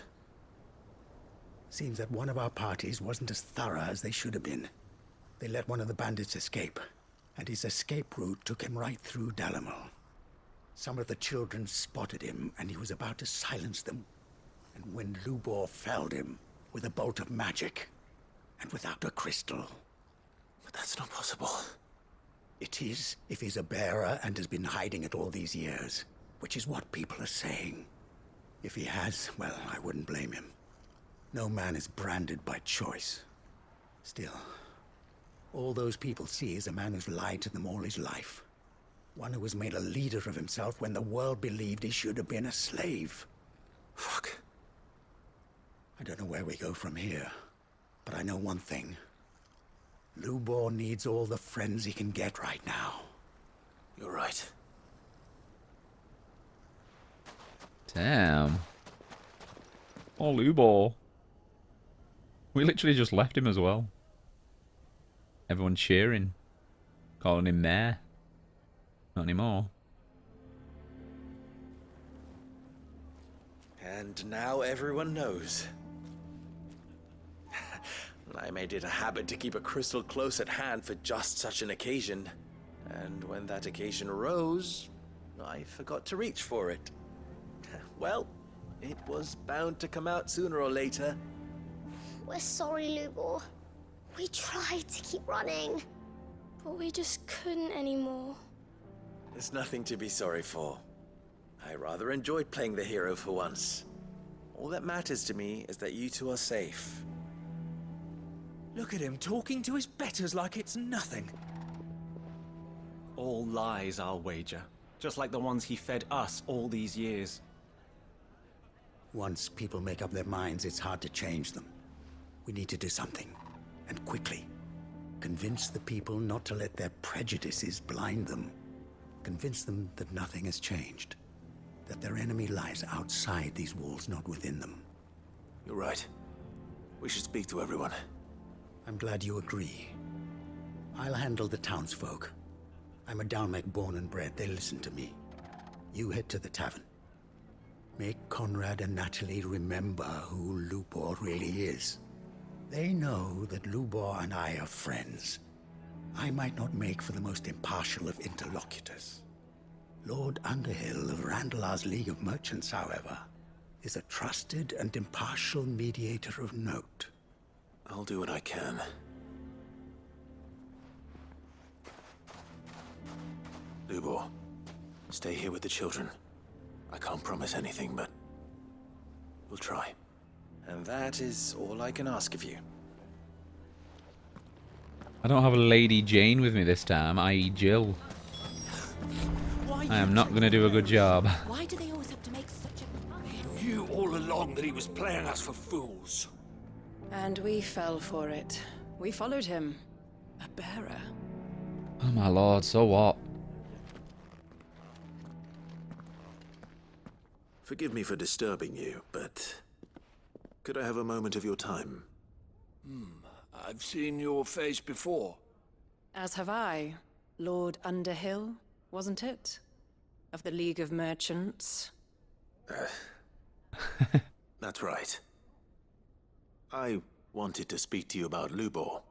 Seems that one of our parties wasn't as thorough as they should have been. They let one of the bandits escape, and his escape route took him right through Dalimil. Some of the children spotted him, and he was about to silence them. And when Lubor felled him with a bolt of magic, and without a crystal. But that's not possible. It is, if he's a bearer and has been hiding it all these years, which is what people are saying. If he has, well, I wouldn't blame him. No man is branded by choice. Still, all those people see is a man who's lied to them all his life. One who was made a leader of himself when the world believed he should have been a slave. Fuck. I don't know where we go from here, but I know one thing. Lubor needs all the friends he can get right now. You're right. Damn. Oh, Lubor. We literally just left him as well. Everyone cheering. Calling him Mayor. Not anymore. And now everyone knows. I made it a habit to keep a crystal close at hand for just such an occasion. And when that occasion arose, I forgot to reach for it. Well, it was bound to come out sooner or later. We're sorry, Lubor. We tried to keep running, but we just couldn't anymore. There's nothing to be sorry for. I rather enjoyed playing the hero for once. All that matters to me is that you two are safe. Look at him talking to his betters like it's nothing. All lies, I'll wager. Just like the ones he fed us all these years. Once people make up their minds, it's hard to change them. We need to do something, and quickly. Convince the people not to let their prejudices blind them. Convince them that nothing has changed. That their enemy lies outside these walls, not within them. You're right. We should speak to everyone. I'm glad you agree. I'll handle the townsfolk. I'm a Dalmec born and bred. They listen to me. You head to the tavern. Make Conrad and Natalie remember who Lubor really is. They know that Lubor and I are friends. I might not make for the most impartial of interlocutors. Lord Underhill of Randalar's League of Merchants, however, is a trusted and impartial mediator of note. I'll do what I can. Lubor, stay here with the children. I can't promise anything, but we'll try. And that is all I can ask of you. I don't have a Lady Jane with me this time, i.e. Jill. I am not going to do a good job. Why do they always have to make such a... He knew all along that he was playing us for fools. And we fell for it. We followed him. A bearer. Oh my lord, so what? Forgive me for disturbing you, but could I have a moment of your time? I've seen your face before. As have I. Lord Underhill, wasn't it? Of the League of Merchants. That's right. I wanted to speak to you about Lubor.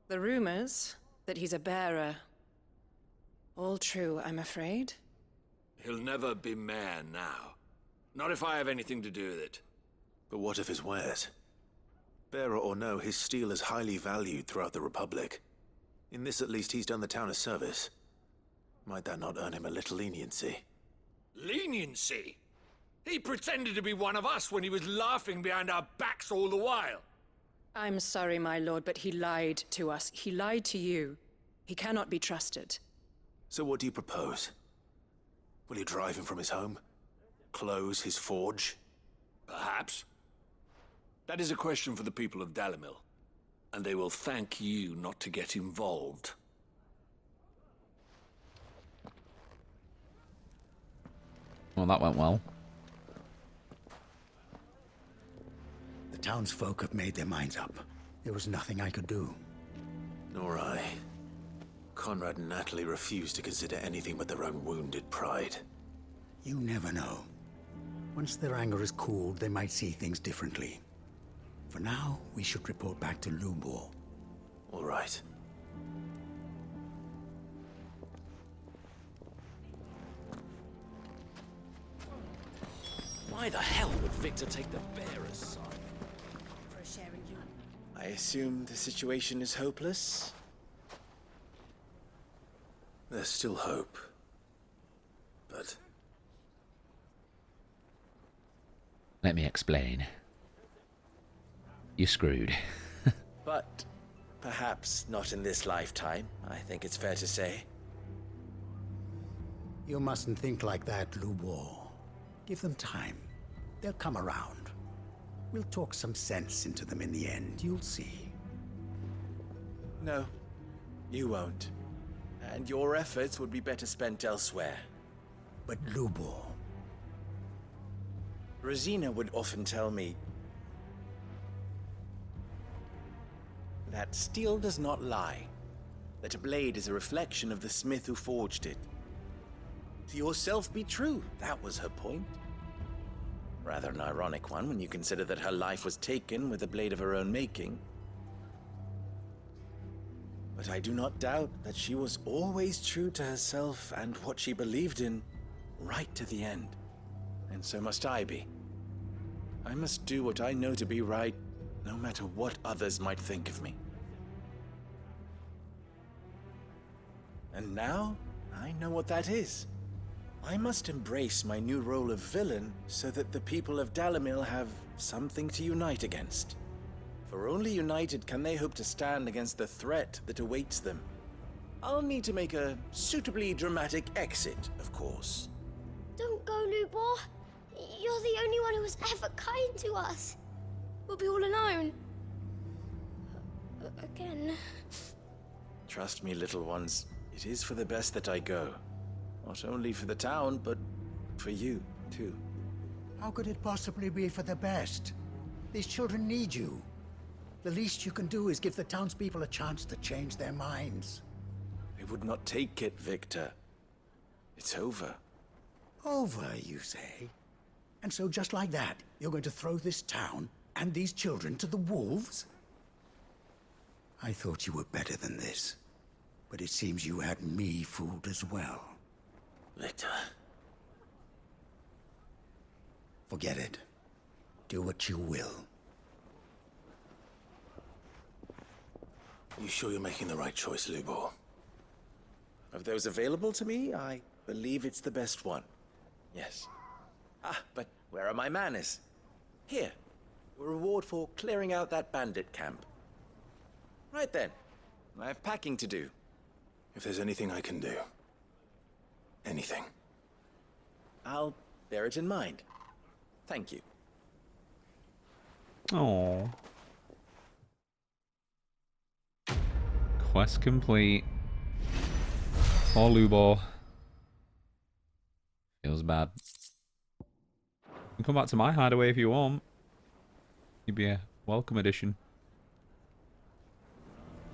The rumors that he's a bearer. All true, I'm afraid. He'll never be mayor now. Not if I have anything to do with it. But what of his wares? Bearer or no, his steel is highly valued throughout the Republic. In this at least he's done the town a service. Might that not earn him a little leniency? Leniency? He pretended to be one of us when he was laughing behind our backs all the while. I'm sorry, my lord, but he lied to us. He lied to you. He cannot be trusted. So what do you propose? Will you drive him from his home? Close his forge? Perhaps. That is a question for the people of Dalimil. And they will thank you not to get involved. Well, that went well. The townsfolk have made their minds up. There was nothing I could do. Nor I. Conrad and Natalie refused to consider anything but their own wounded pride. You never know. Once their anger is cooled, they might see things differently. For now, we should report back to Lubor. All right. Why the hell would Victor take the bearer's side? For a share in you. I assume the situation is hopeless? There's still hope. But Let me explain. You're screwed. But perhaps not in this lifetime, I think it's fair to say. You mustn't think like that, Lubor. Give them time. They'll come around. We'll talk some sense into them in the end, you'll see. No, you won't. And your efforts would be better spent elsewhere. But Lubor... Rosina would often tell me that steel does not lie, that a blade is a reflection of the smith who forged it. To yourself be true, that was her point. Rather an ironic one when you consider that her life was taken with a blade of her own making. But I do not doubt that she was always true to herself and what she believed in, right to the end. And so must I be. I must do what I know to be right, no matter what others might think of me. And now, I know what that is. I must embrace my new role of villain so that the people of Dalimil have something to unite against. For only united can they hope to stand against the threat that awaits them. I'll need to make a suitably dramatic exit, of course. Don't go, Lubor. You're the only one who was ever kind to us. We'll be all alone. Again. Trust me, little ones. It is for the best that I go. Not only for the town, but for you, too. How could it possibly be for the best? These children need you. The least you can do is give the townspeople a chance to change their minds. They would not take it, Victor. It's over. Over, you say? And so just like that, you're going to throw this town and these children to the wolves? I thought you were better than this. But it seems you had me fooled as well. Victor. Forget it. Do what you will. You sure you're making the right choice, Lubor? Of those available to me, I believe it's the best one. Yes. Ah, but where are my manners? Here. A reward for clearing out that bandit camp. Right then. I have packing to do. If there's anything I can do. Anything. I'll bear it in mind. Thank you. Oh. Quest complete. Poor Lubor. Feels bad. You can come back to my hideaway if you want. You'd be a welcome addition.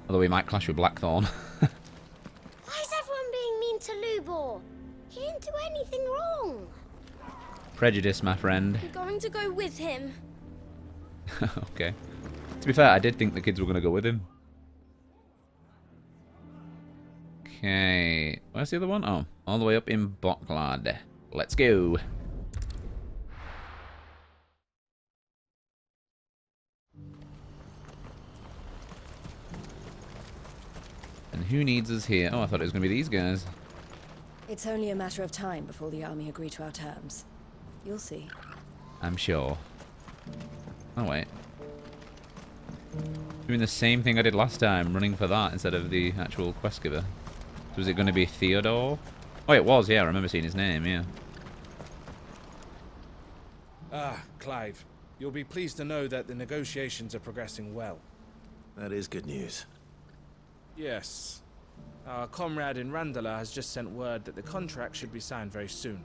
Although we might clash with Blackthorn. Why is everyone being mean to Lubor? He didn't do anything wrong. Prejudice, my friend. I'm going to go with him. Okay. To be fair, I did think the kids were going to go with him. Okay. Where's the other one? Oh, all the way up in Boklad. Let's go. And who needs us here? Oh, I thought it was going to be these guys. It's only a matter of time before the army agree to our terms. You'll see. I'm sure. Oh, wait. Doing the same thing I did last time, running for that instead of the actual quest giver. So was it going to be Theodore? Oh, it was, yeah. I remember seeing his name, yeah. Ah, Clive. You'll be pleased to know that the negotiations are progressing well. That is good news. Yes. Our comrade in Randala has just sent word that the contract should be signed very soon.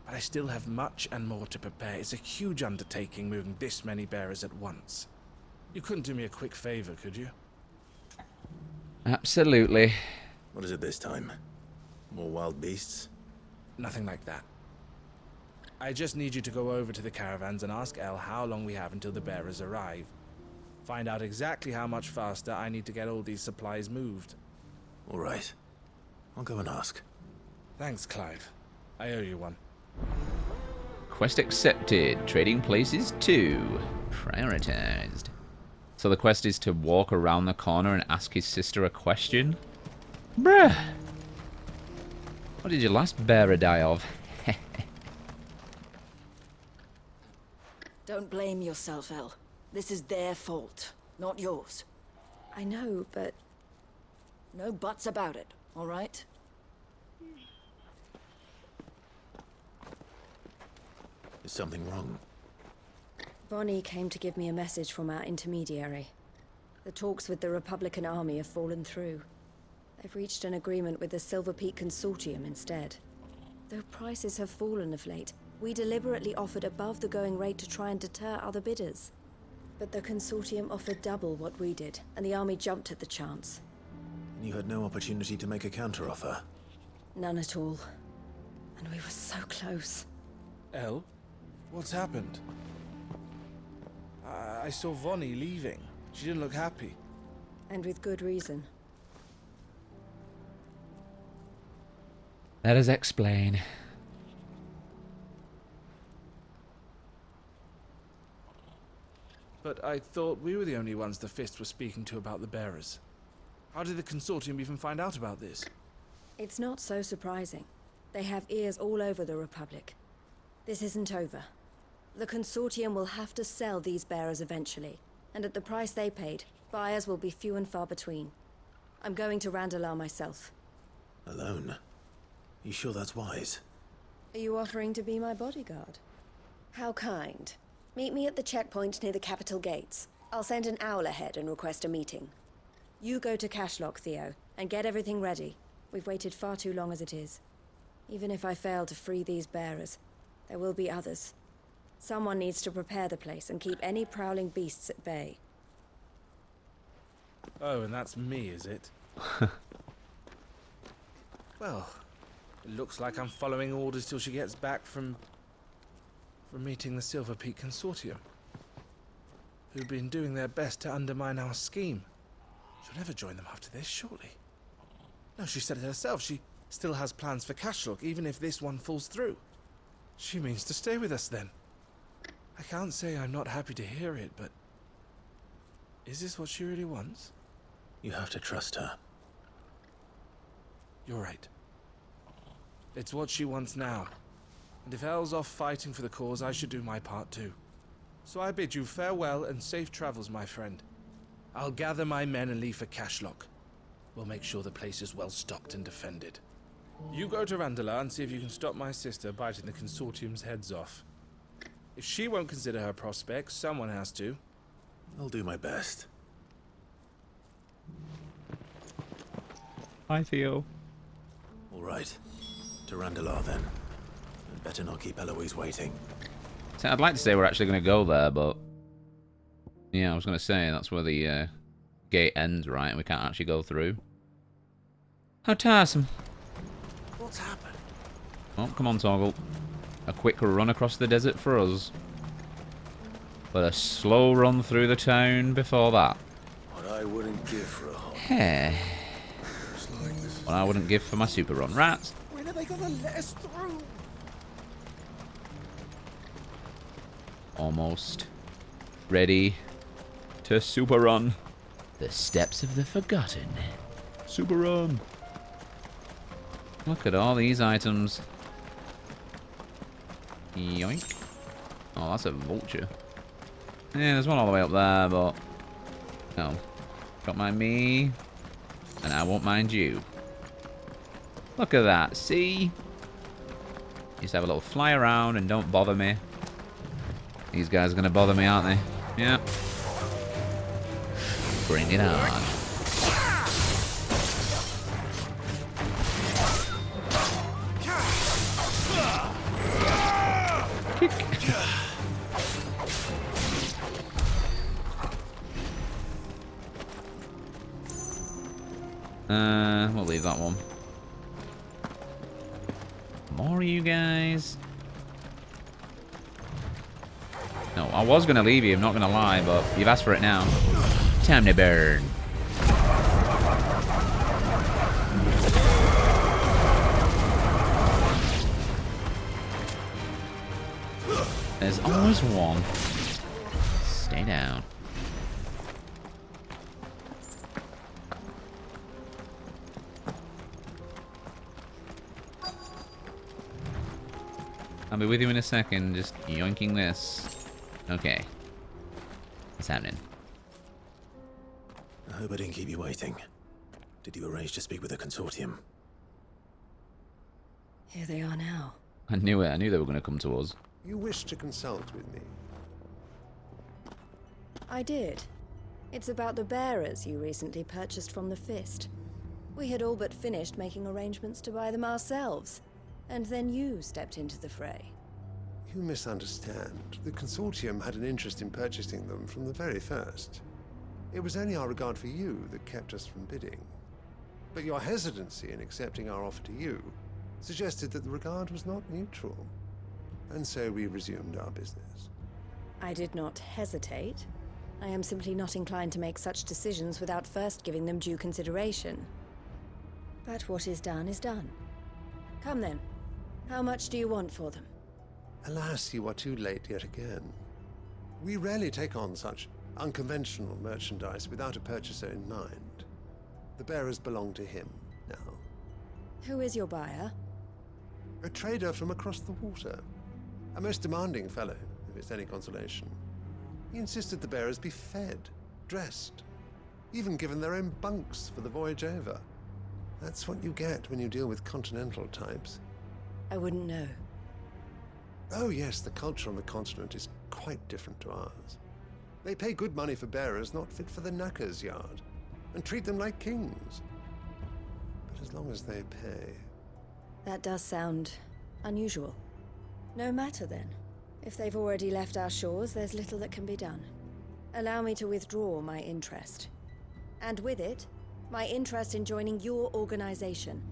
But I still have much and more to prepare. It's a huge undertaking moving this many bearers at once. You couldn't do me a quick favor, could you? Absolutely. What is it this time? More wild beasts? Nothing like that. I just need you to go over to the caravans and ask El how long we have until the bearers arrive. Find out exactly how much faster I need to get all these supplies moved. All right. I'll go and ask. Thanks, Clive. I owe you one. Quest accepted. Trading places 2. Prioritized. So the quest is to walk around the corner and ask his sister a question? Bruh. What did your last bearer die of? Don't blame yourself, El. This is their fault, not yours. I know, but... No buts about it, all right? Is something wrong? Vonnie came to give me a message from our intermediary. The talks with the Republican army have fallen through. They've reached an agreement with the Silver Peak Consortium instead. Though prices have fallen of late, we deliberately offered above the going rate to try and deter other bidders. But the Consortium offered double what we did, and the army jumped at the chance. And you had no opportunity to make a counteroffer? None at all. And we were so close. El? What's happened? I saw Vonnie leaving. She didn't look happy. And with good reason. Let us explain. But I thought we were the only ones the Fist were speaking to about the bearers. How did the Consortium even find out about this? It's not so surprising. They have ears all over the Republic. This isn't over. The Consortium will have to sell these bearers eventually, and at the price they paid, buyers will be few and far between. I'm going to Randalar myself. Alone? You sure that's wise? Are you offering to be my bodyguard? How kind. Meet me at the checkpoint near the capital gates. I'll send an owl ahead and request a meeting. You go to Cashlock, Theo, and get everything ready. We've waited far too long as it is. Even if I fail to free these bearers, there will be others. Someone needs to prepare the place and keep any prowling beasts at bay. Oh, and that's me, is it? Well, it looks like I'm following orders till she gets back from meeting the Silver Peak Consortium, who've been doing their best to undermine our scheme. She'll never join them after this, surely. No, she said it herself. She still has plans for Cashlock, even if this one falls through. She means to stay with us, then. I can't say I'm not happy to hear it, but... is this what she really wants? You have to trust her. You're right. It's what she wants now. And if Elle's off fighting for the cause, I should do my part too. So I bid you farewell and safe travels, my friend. I'll gather my men and leave for Cashlock. We'll make sure the place is well stocked and defended. You go to Randalar and see if you can stop my sister biting the Consortium's heads off. If she won't consider her prospects, someone has to. I'll do my best. Hi, Theo. All right. To Randalar, then. I'd better not keep Eloise waiting. So I'd like to say we're actually going to go there, but... yeah, I was going to say that's where the gate ends, right? And we can't actually go through. How tiresome. What's happened? Oh, come on, Toggle. A quick run across the desert for us. But a slow run through the town before that. What I wouldn't give for a home. Hey. What I wouldn't give for my super run. Rats. When are they gonna let us through? Almost ready to super run. The steps of the forgotten. Super run. Look at all these items. Yoink. Oh, that's a vulture. Yeah, there's one all the way up there, but... no. Don't mind me. And I won't mind you. Look at that, see? Just have a little fly around and don't bother me. These guys are going to bother me, aren't they? Yeah. Bring it on. Kick. We'll leave that one. More of you guys. No, I was going to leave you, I'm not going to lie, but you've asked for it now. Time to burn. There's always one. Stay down. I'll be with you in a second, just yoinking this. Okay. What's happening? I hope I didn't keep you waiting. Did you arrange to speak with the consortium? Here they are now. I knew it. I knew they were going to come to us. You wish to consult with me? I did. It's about the bearers you recently purchased from the Fist. We had all but finished making arrangements to buy them ourselves. And then you stepped into the fray. You misunderstand. The consortium had an interest in purchasing them from the very first. It was only our regard for you that kept us from bidding. But your hesitancy in accepting our offer to you suggested that the regard was not mutual. And so we resumed our business. I did not hesitate. I am simply not inclined to make such decisions without first giving them due consideration. But what is done is done. Come then. How much do you want for them? Alas, you are too late yet again. We rarely take on such unconventional merchandise without a purchaser in mind. The bearers belong to him now. Who is your buyer? A trader from across the water. A most demanding fellow, if it's any consolation. He insisted the bearers be fed, dressed, even given their own bunks for the voyage over. That's what you get when you deal with continental types. I wouldn't know. Oh yes, the culture on the continent is quite different to ours. They pay good money for bearers not fit for the knacker's yard, and treat them like kings. But as long as they pay... That does sound unusual. No matter then. If they've already left our shores, there's little that can be done. Allow me to withdraw my interest. And with it, my interest in joining your organization.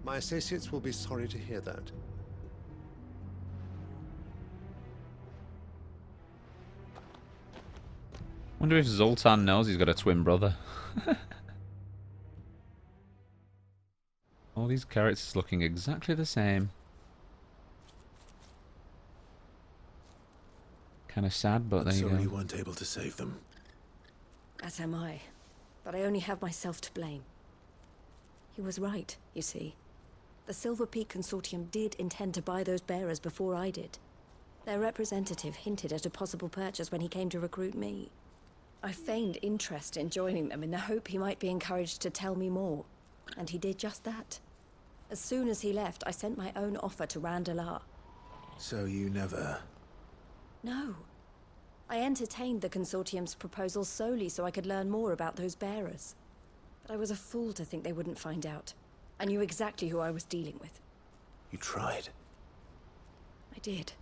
My associates will be sorry to hear that. Wonder if Zoltan knows he's got a twin brother. All these characters looking exactly the same. Kind of sad, but there you go. Sorry you weren't able to save them. As am I. But I only have myself to blame. He was right, you see. The Silver Peak Consortium did intend to buy those bearers before I did. Their representative hinted at a possible purchase when he came to recruit me. I feigned interest in joining them in the hope he might be encouraged to tell me more. And he did just that. As soon as he left, I sent my own offer to Randalar. So you never... No. I entertained the Consortium's proposal solely so I could learn more about those bearers. But I was a fool to think they wouldn't find out. I knew exactly who I was dealing with. You tried. I did.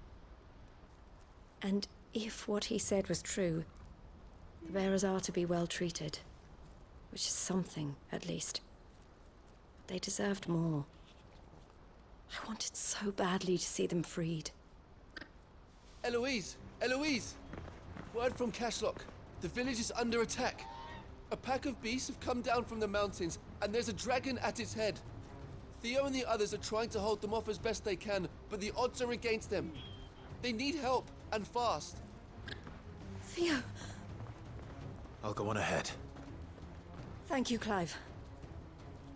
And if what he said was true, the bearers are to be well treated. Which is something, at least. But they deserved more. I wanted so badly to see them freed. Eloise! Eloise! Word from Cashlock. The village is under attack. A pack of beasts have come down from the mountains, and there's a dragon at its head. Theo and the others are trying to hold them off as best they can, but the odds are against them. They need help, and fast. Theo! I'll go on ahead. Thank you, Clive.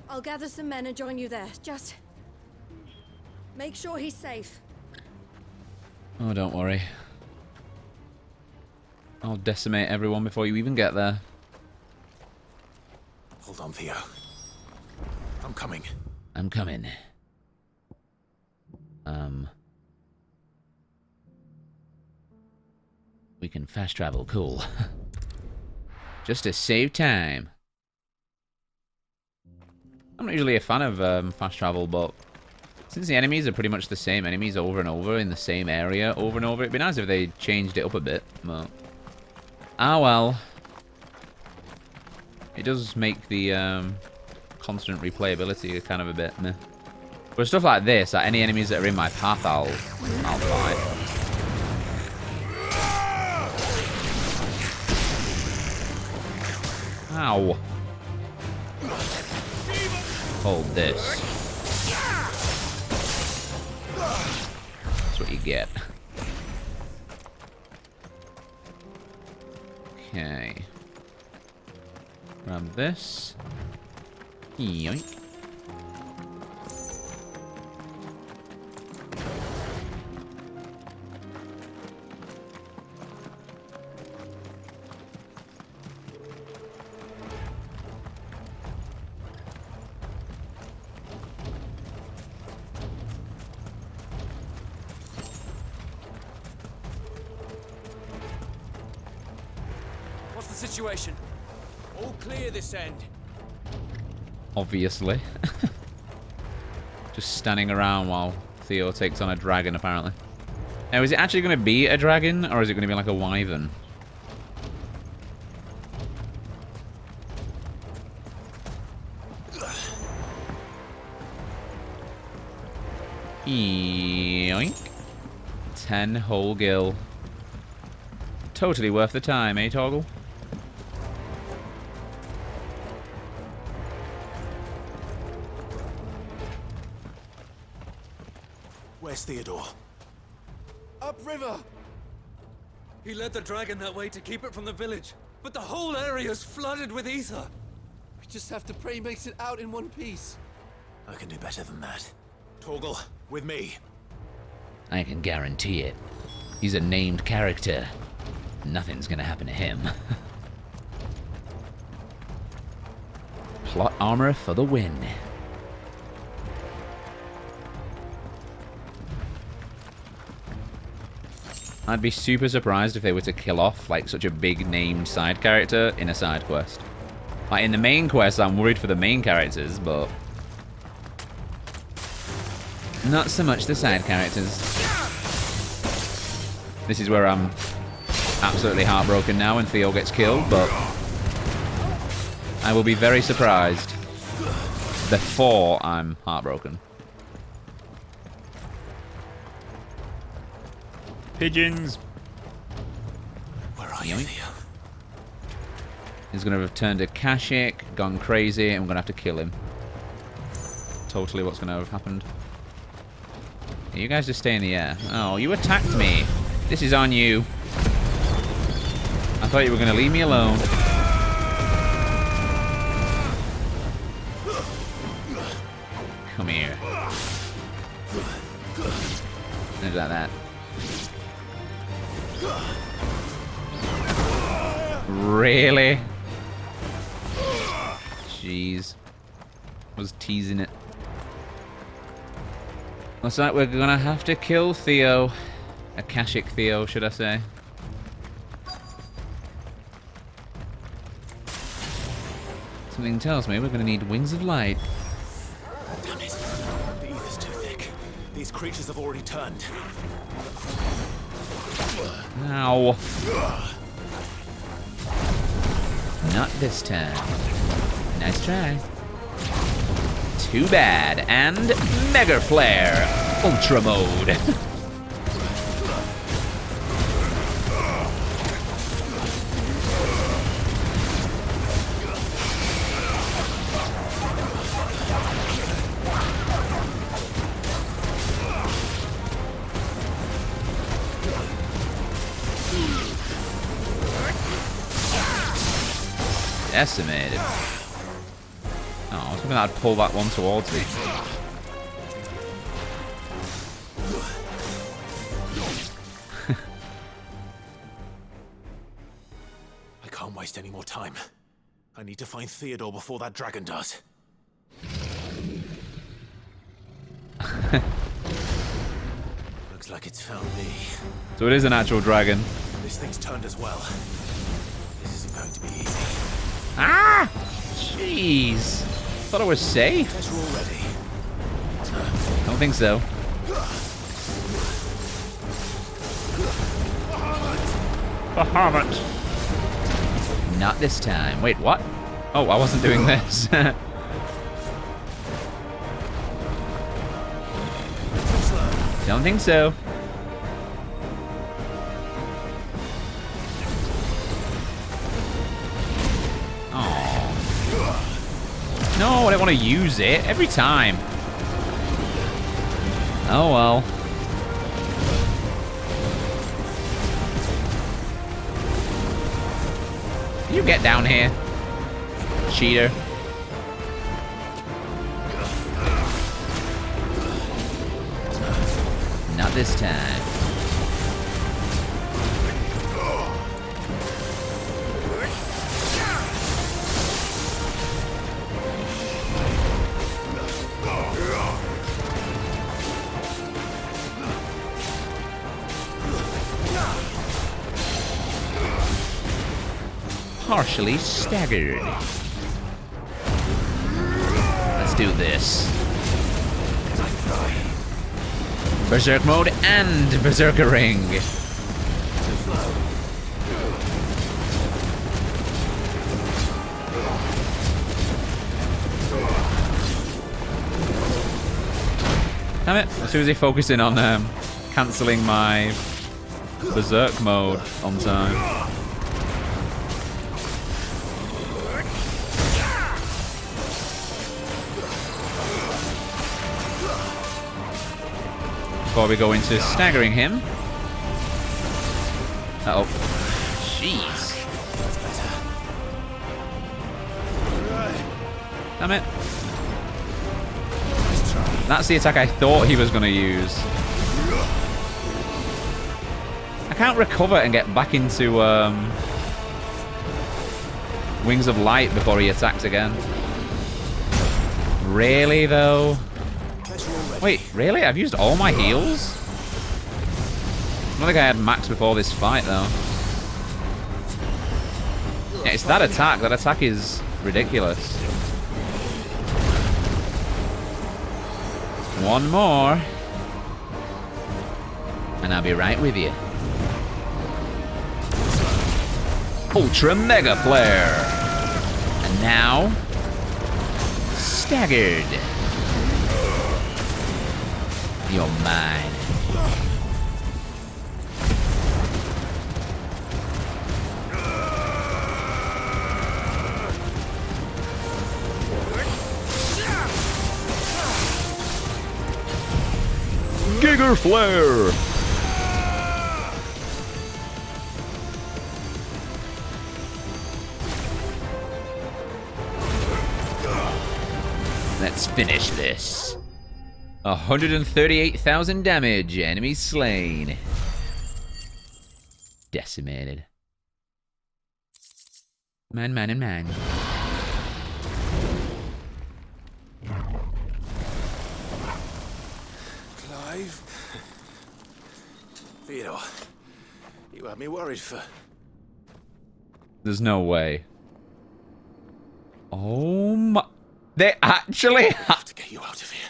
I'll gather some men and join you there. Just... make sure he's safe. Oh, don't worry. I'll decimate everyone before you even get there. Hold on, Theo. I'm coming. I'm coming. We can fast travel, cool. Just to save time. I'm not usually a fan of fast travel, but since the enemies are pretty much the same enemies over and over in the same area over and over, it'd be nice if they changed it up a bit, but... ah, well. It does make the constant replayability kind of a bit meh. But stuff like this, like any enemies that are in my path, I'll fight. Ow. Hold this. That's what you get. Okay. Grab this. Yoink. What's the situation? All clear this end. Obviously. Just standing around while Theo takes on a dragon, apparently. Now, is it actually going to be a dragon, or is it going to be like a wyvern? Yoink. 10 whole gil. Totally worth the time, eh, Toggle? Where's Theodore? Upriver! He led the dragon that way to keep it from the village, but the whole area's flooded with ether. We just have to pray he makes it out in one piece. I can do better than that. Torgal, with me. I can guarantee it. He's a named character. Nothing's gonna happen to him. Plot armor for the win. I'd be super surprised if they were to kill off like such a big named side character in a side quest. Like in the main quest, I'm worried for the main characters, but not so much the side characters. This is where I'm absolutely heartbroken now when Theo gets killed, but I will be very surprised before I'm heartbroken. Pigeons! Where are you, Theo? He's going to have turned Akashic, gone crazy, and we're going to have to kill him. Totally what's going to have happened. You guys just stay in the air. Oh, you attacked me. This is on you. I thought you were going to leave me alone. Come here. Things like that. Really? Jeez. Was teasing it. Looks like we're gonna have to kill Theo. Akashic Theo, should I say. Something tells me we're gonna need wings of light. Damn it. The ether's too thick. These creatures have already turned. Ow. Not this time. Nice try. Too bad. And Mega Flare. Ultra Mode. Decimated. Oh, I was hoping I'd pull that one towards me. I can't waste any more time. I need to find Theodore before that dragon does. Looks like it's found me. So it is an actual dragon. This thing's turned as well. This isn't going to be easy. Ah! Jeez. Thought I was safe. Guess we're all ready. Don't think so. Bahamut. Not this time. Wait, what? Oh, I wasn't doing this. Don't think so. Oh. want to use it every time. Oh well. You get down here, cheater. Not this time. Partially staggered. Let's do this. Berserk mode and Berserker Ring. Damn it, as soon as he focusing on cancelling my Berserk mode on time. Before we go into staggering him. Uh-oh. Jeez. Damn it. That's the attack I thought he was going to use. I can't recover and get back into Wings of Light before he attacks again. Really, though? Wait, really? I've used all my heals? I don't think I had max before this fight, though. Yeah, it's that attack. That attack is ridiculous. One more. And I'll be right with you. Ultra Mega Flare. And now... staggered. You're mine. Giga Flare. Let's finish this. 138,000 damage. Enemies slain. Decimated. Man, man, and man. Clive? Theodore, you had me worried for... There's no way. Oh my... They actually have to get you out of here.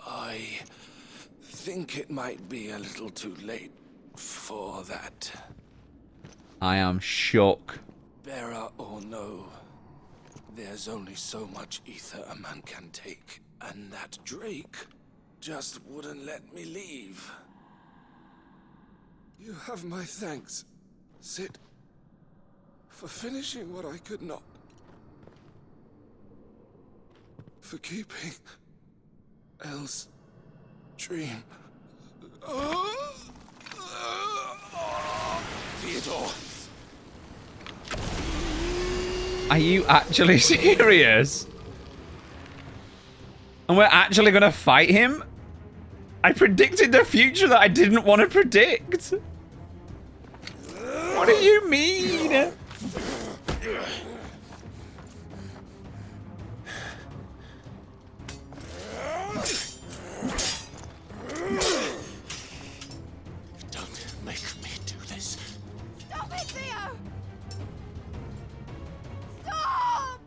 I think it might be a little too late for that. I am shook. Bearer or no, there's only so much ether a man can take, and that Drake just wouldn't let me leave. You have my thanks, Sid, for finishing what I could not. For keeping Elle's dream. Theodore. Are you actually serious? And we're actually gonna fight him? I predicted the future that I didn't want to predict. What do you mean? Don't make me do this. Stop it, Theo! Stop!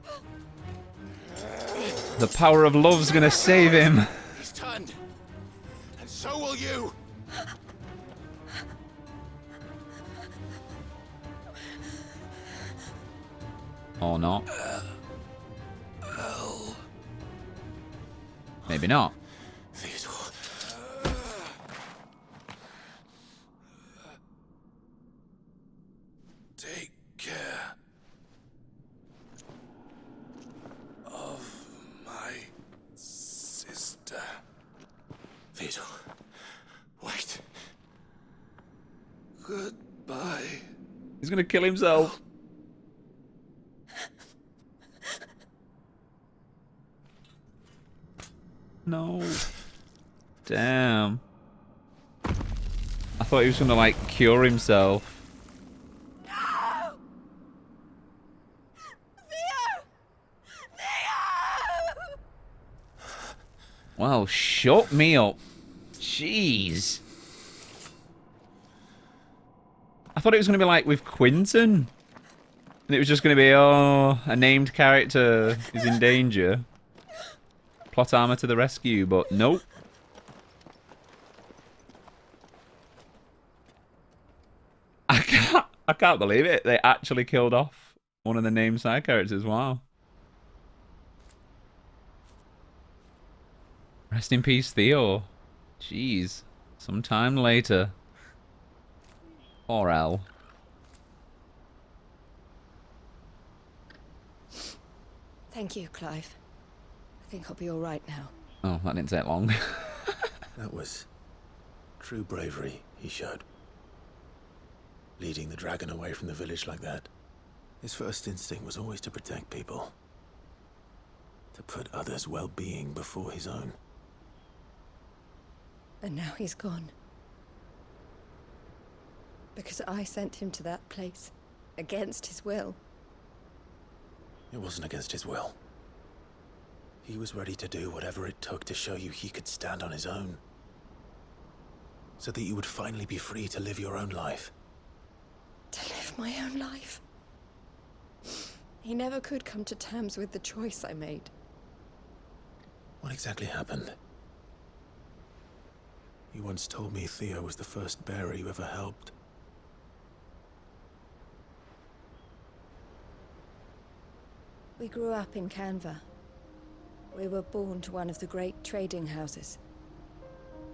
The power of love's gonna save him. He's turned. And so will you. Or not. Maybe not. Theodore. Take care. He's gonna kill himself. No. Damn. I thought he was gonna like cure himself. No! Theo! Theo! Well, shut me up. Jeez. I thought it was gonna be like with Quinton. And it was just gonna be, oh, a named character is in danger. Plot armor to the rescue, but nope. I can't believe it. They actually killed off one of the named side characters. Wow. Rest in peace, Theo. Jeez. Sometime later. Or L. Thank you, Clive. I think I'll be all right now. Oh, that didn't take long. That was true bravery he showed. Leading the dragon away from the village like that. His first instinct was always to protect people. To put others' well-being before his own. And now he's gone. Because I sent him to that place. Against his will. It wasn't against his will. He was ready to do whatever it took to show you he could stand on his own. So that you would finally be free to live your own life. To live my own life. He never could come to terms with the choice I made. What exactly happened? You once told me Theo was the first bearer you ever helped. We grew up in Canva. We were born to one of the great trading houses.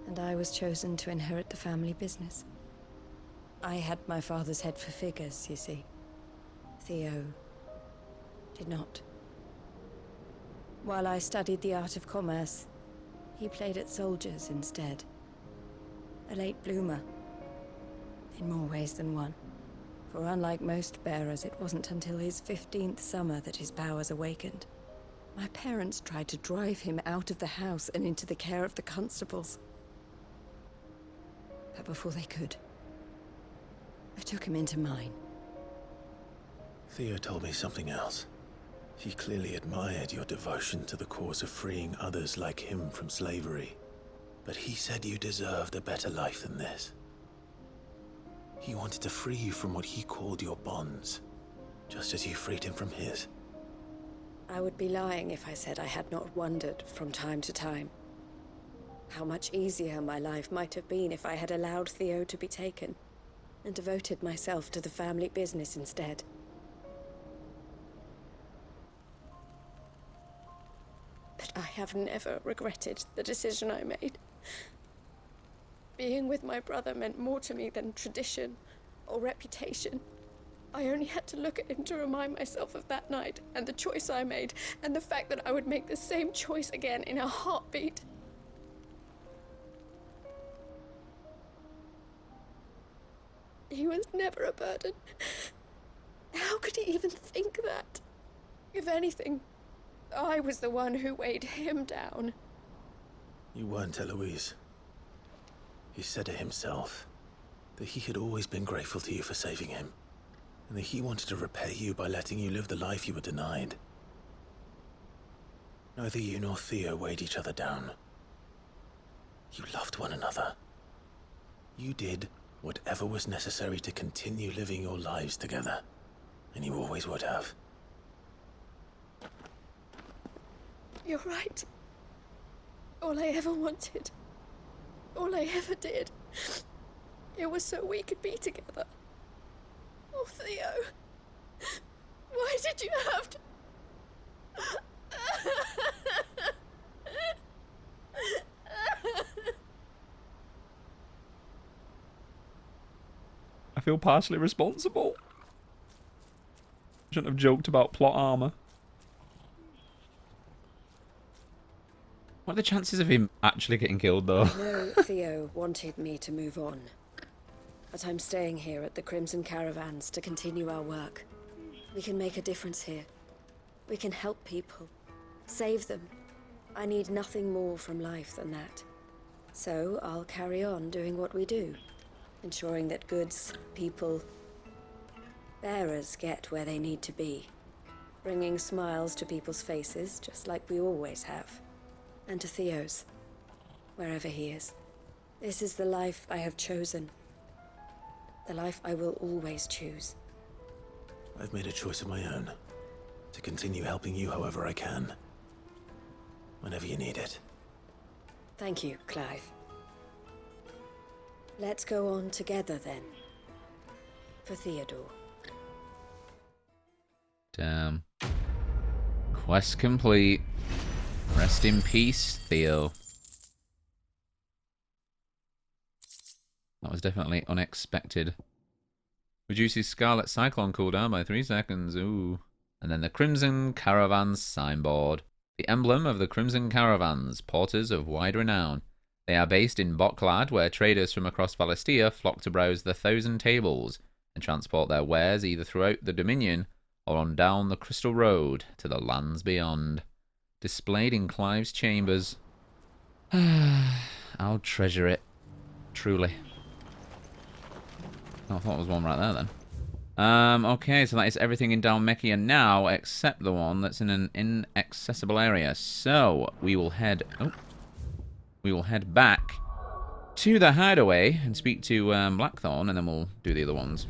And I was chosen to inherit the family business. I had my father's head for figures, you see. Theo did not. While I studied the art of commerce, he played at soldiers instead. A late bloomer. In more ways than one. For unlike most bearers, it wasn't until his 15th summer that his powers awakened. My parents tried to drive him out of the house and into the care of the constables. But before they could, I took him into mine. Theo told me something else. He clearly admired your devotion to the cause of freeing others like him from slavery. But he said you deserved a better life than this. He wanted to free you from what he called your bonds, just as you freed him from his. I would be lying if I said I had not wondered from time to time how much easier my life might have been if I had allowed Theo to be taken and devoted myself to the family business instead. But I have never regretted the decision I made. Being with my brother meant more to me than tradition or reputation. I only had to look at him to remind myself of that night and the choice I made and the fact that I would make the same choice again in a heartbeat. He was never a burden. How could he even think that? If anything, I was the one who weighed him down. You weren't, Eloise. He said it himself, that he had always been grateful to you for saving him, and that he wanted to repay you by letting you live the life you were denied. Neither you nor Theo weighed each other down. You loved one another. You did whatever was necessary to continue living your lives together, and you always would have. You're right. All I ever wanted, all I ever did, it was so we could be together. Oh, Theo, why did you have to... I feel partially responsible. Shouldn't have joked about plot armor. What are the chances of him actually getting killed, though? I know Theo wanted me to move on. but I'm staying here at the Crimson Caravans to continue our work. We can make a difference here. We can help people. Save them. I need nothing more from life than that. So I'll carry on doing what we do. Ensuring that goods, people, bearers get where they need to be. Bringing smiles to people's faces, just like we always have. And to Theo's, wherever he is. This is the life I have chosen. The life I will always choose. I've made a choice of my own. To continue helping you however I can. Whenever you need it. Thank you, Clive. Let's go on together then. For Theodore. Damn. Quest complete. Rest in peace, Theo. That was definitely unexpected. Reduces Scarlet Cyclone cooldown by 3 seconds. Ooh. And then the Crimson Caravans signboard. The emblem of the Crimson Caravans, porters of wide renown. They are based in Boklad, where traders from across Valistia flock to browse the 1,000 tables and transport their wares either throughout the Dominion or on down the Crystal Road to the lands beyond. Displayed in Clive's chambers. I'll treasure it. Truly. Oh, I thought there was one right there then. Okay, so that is everything in Dalmekia now, except the one that's in an inaccessible area. So, we will head back to the hideaway and speak to Blackthorn, and then we'll do the other ones.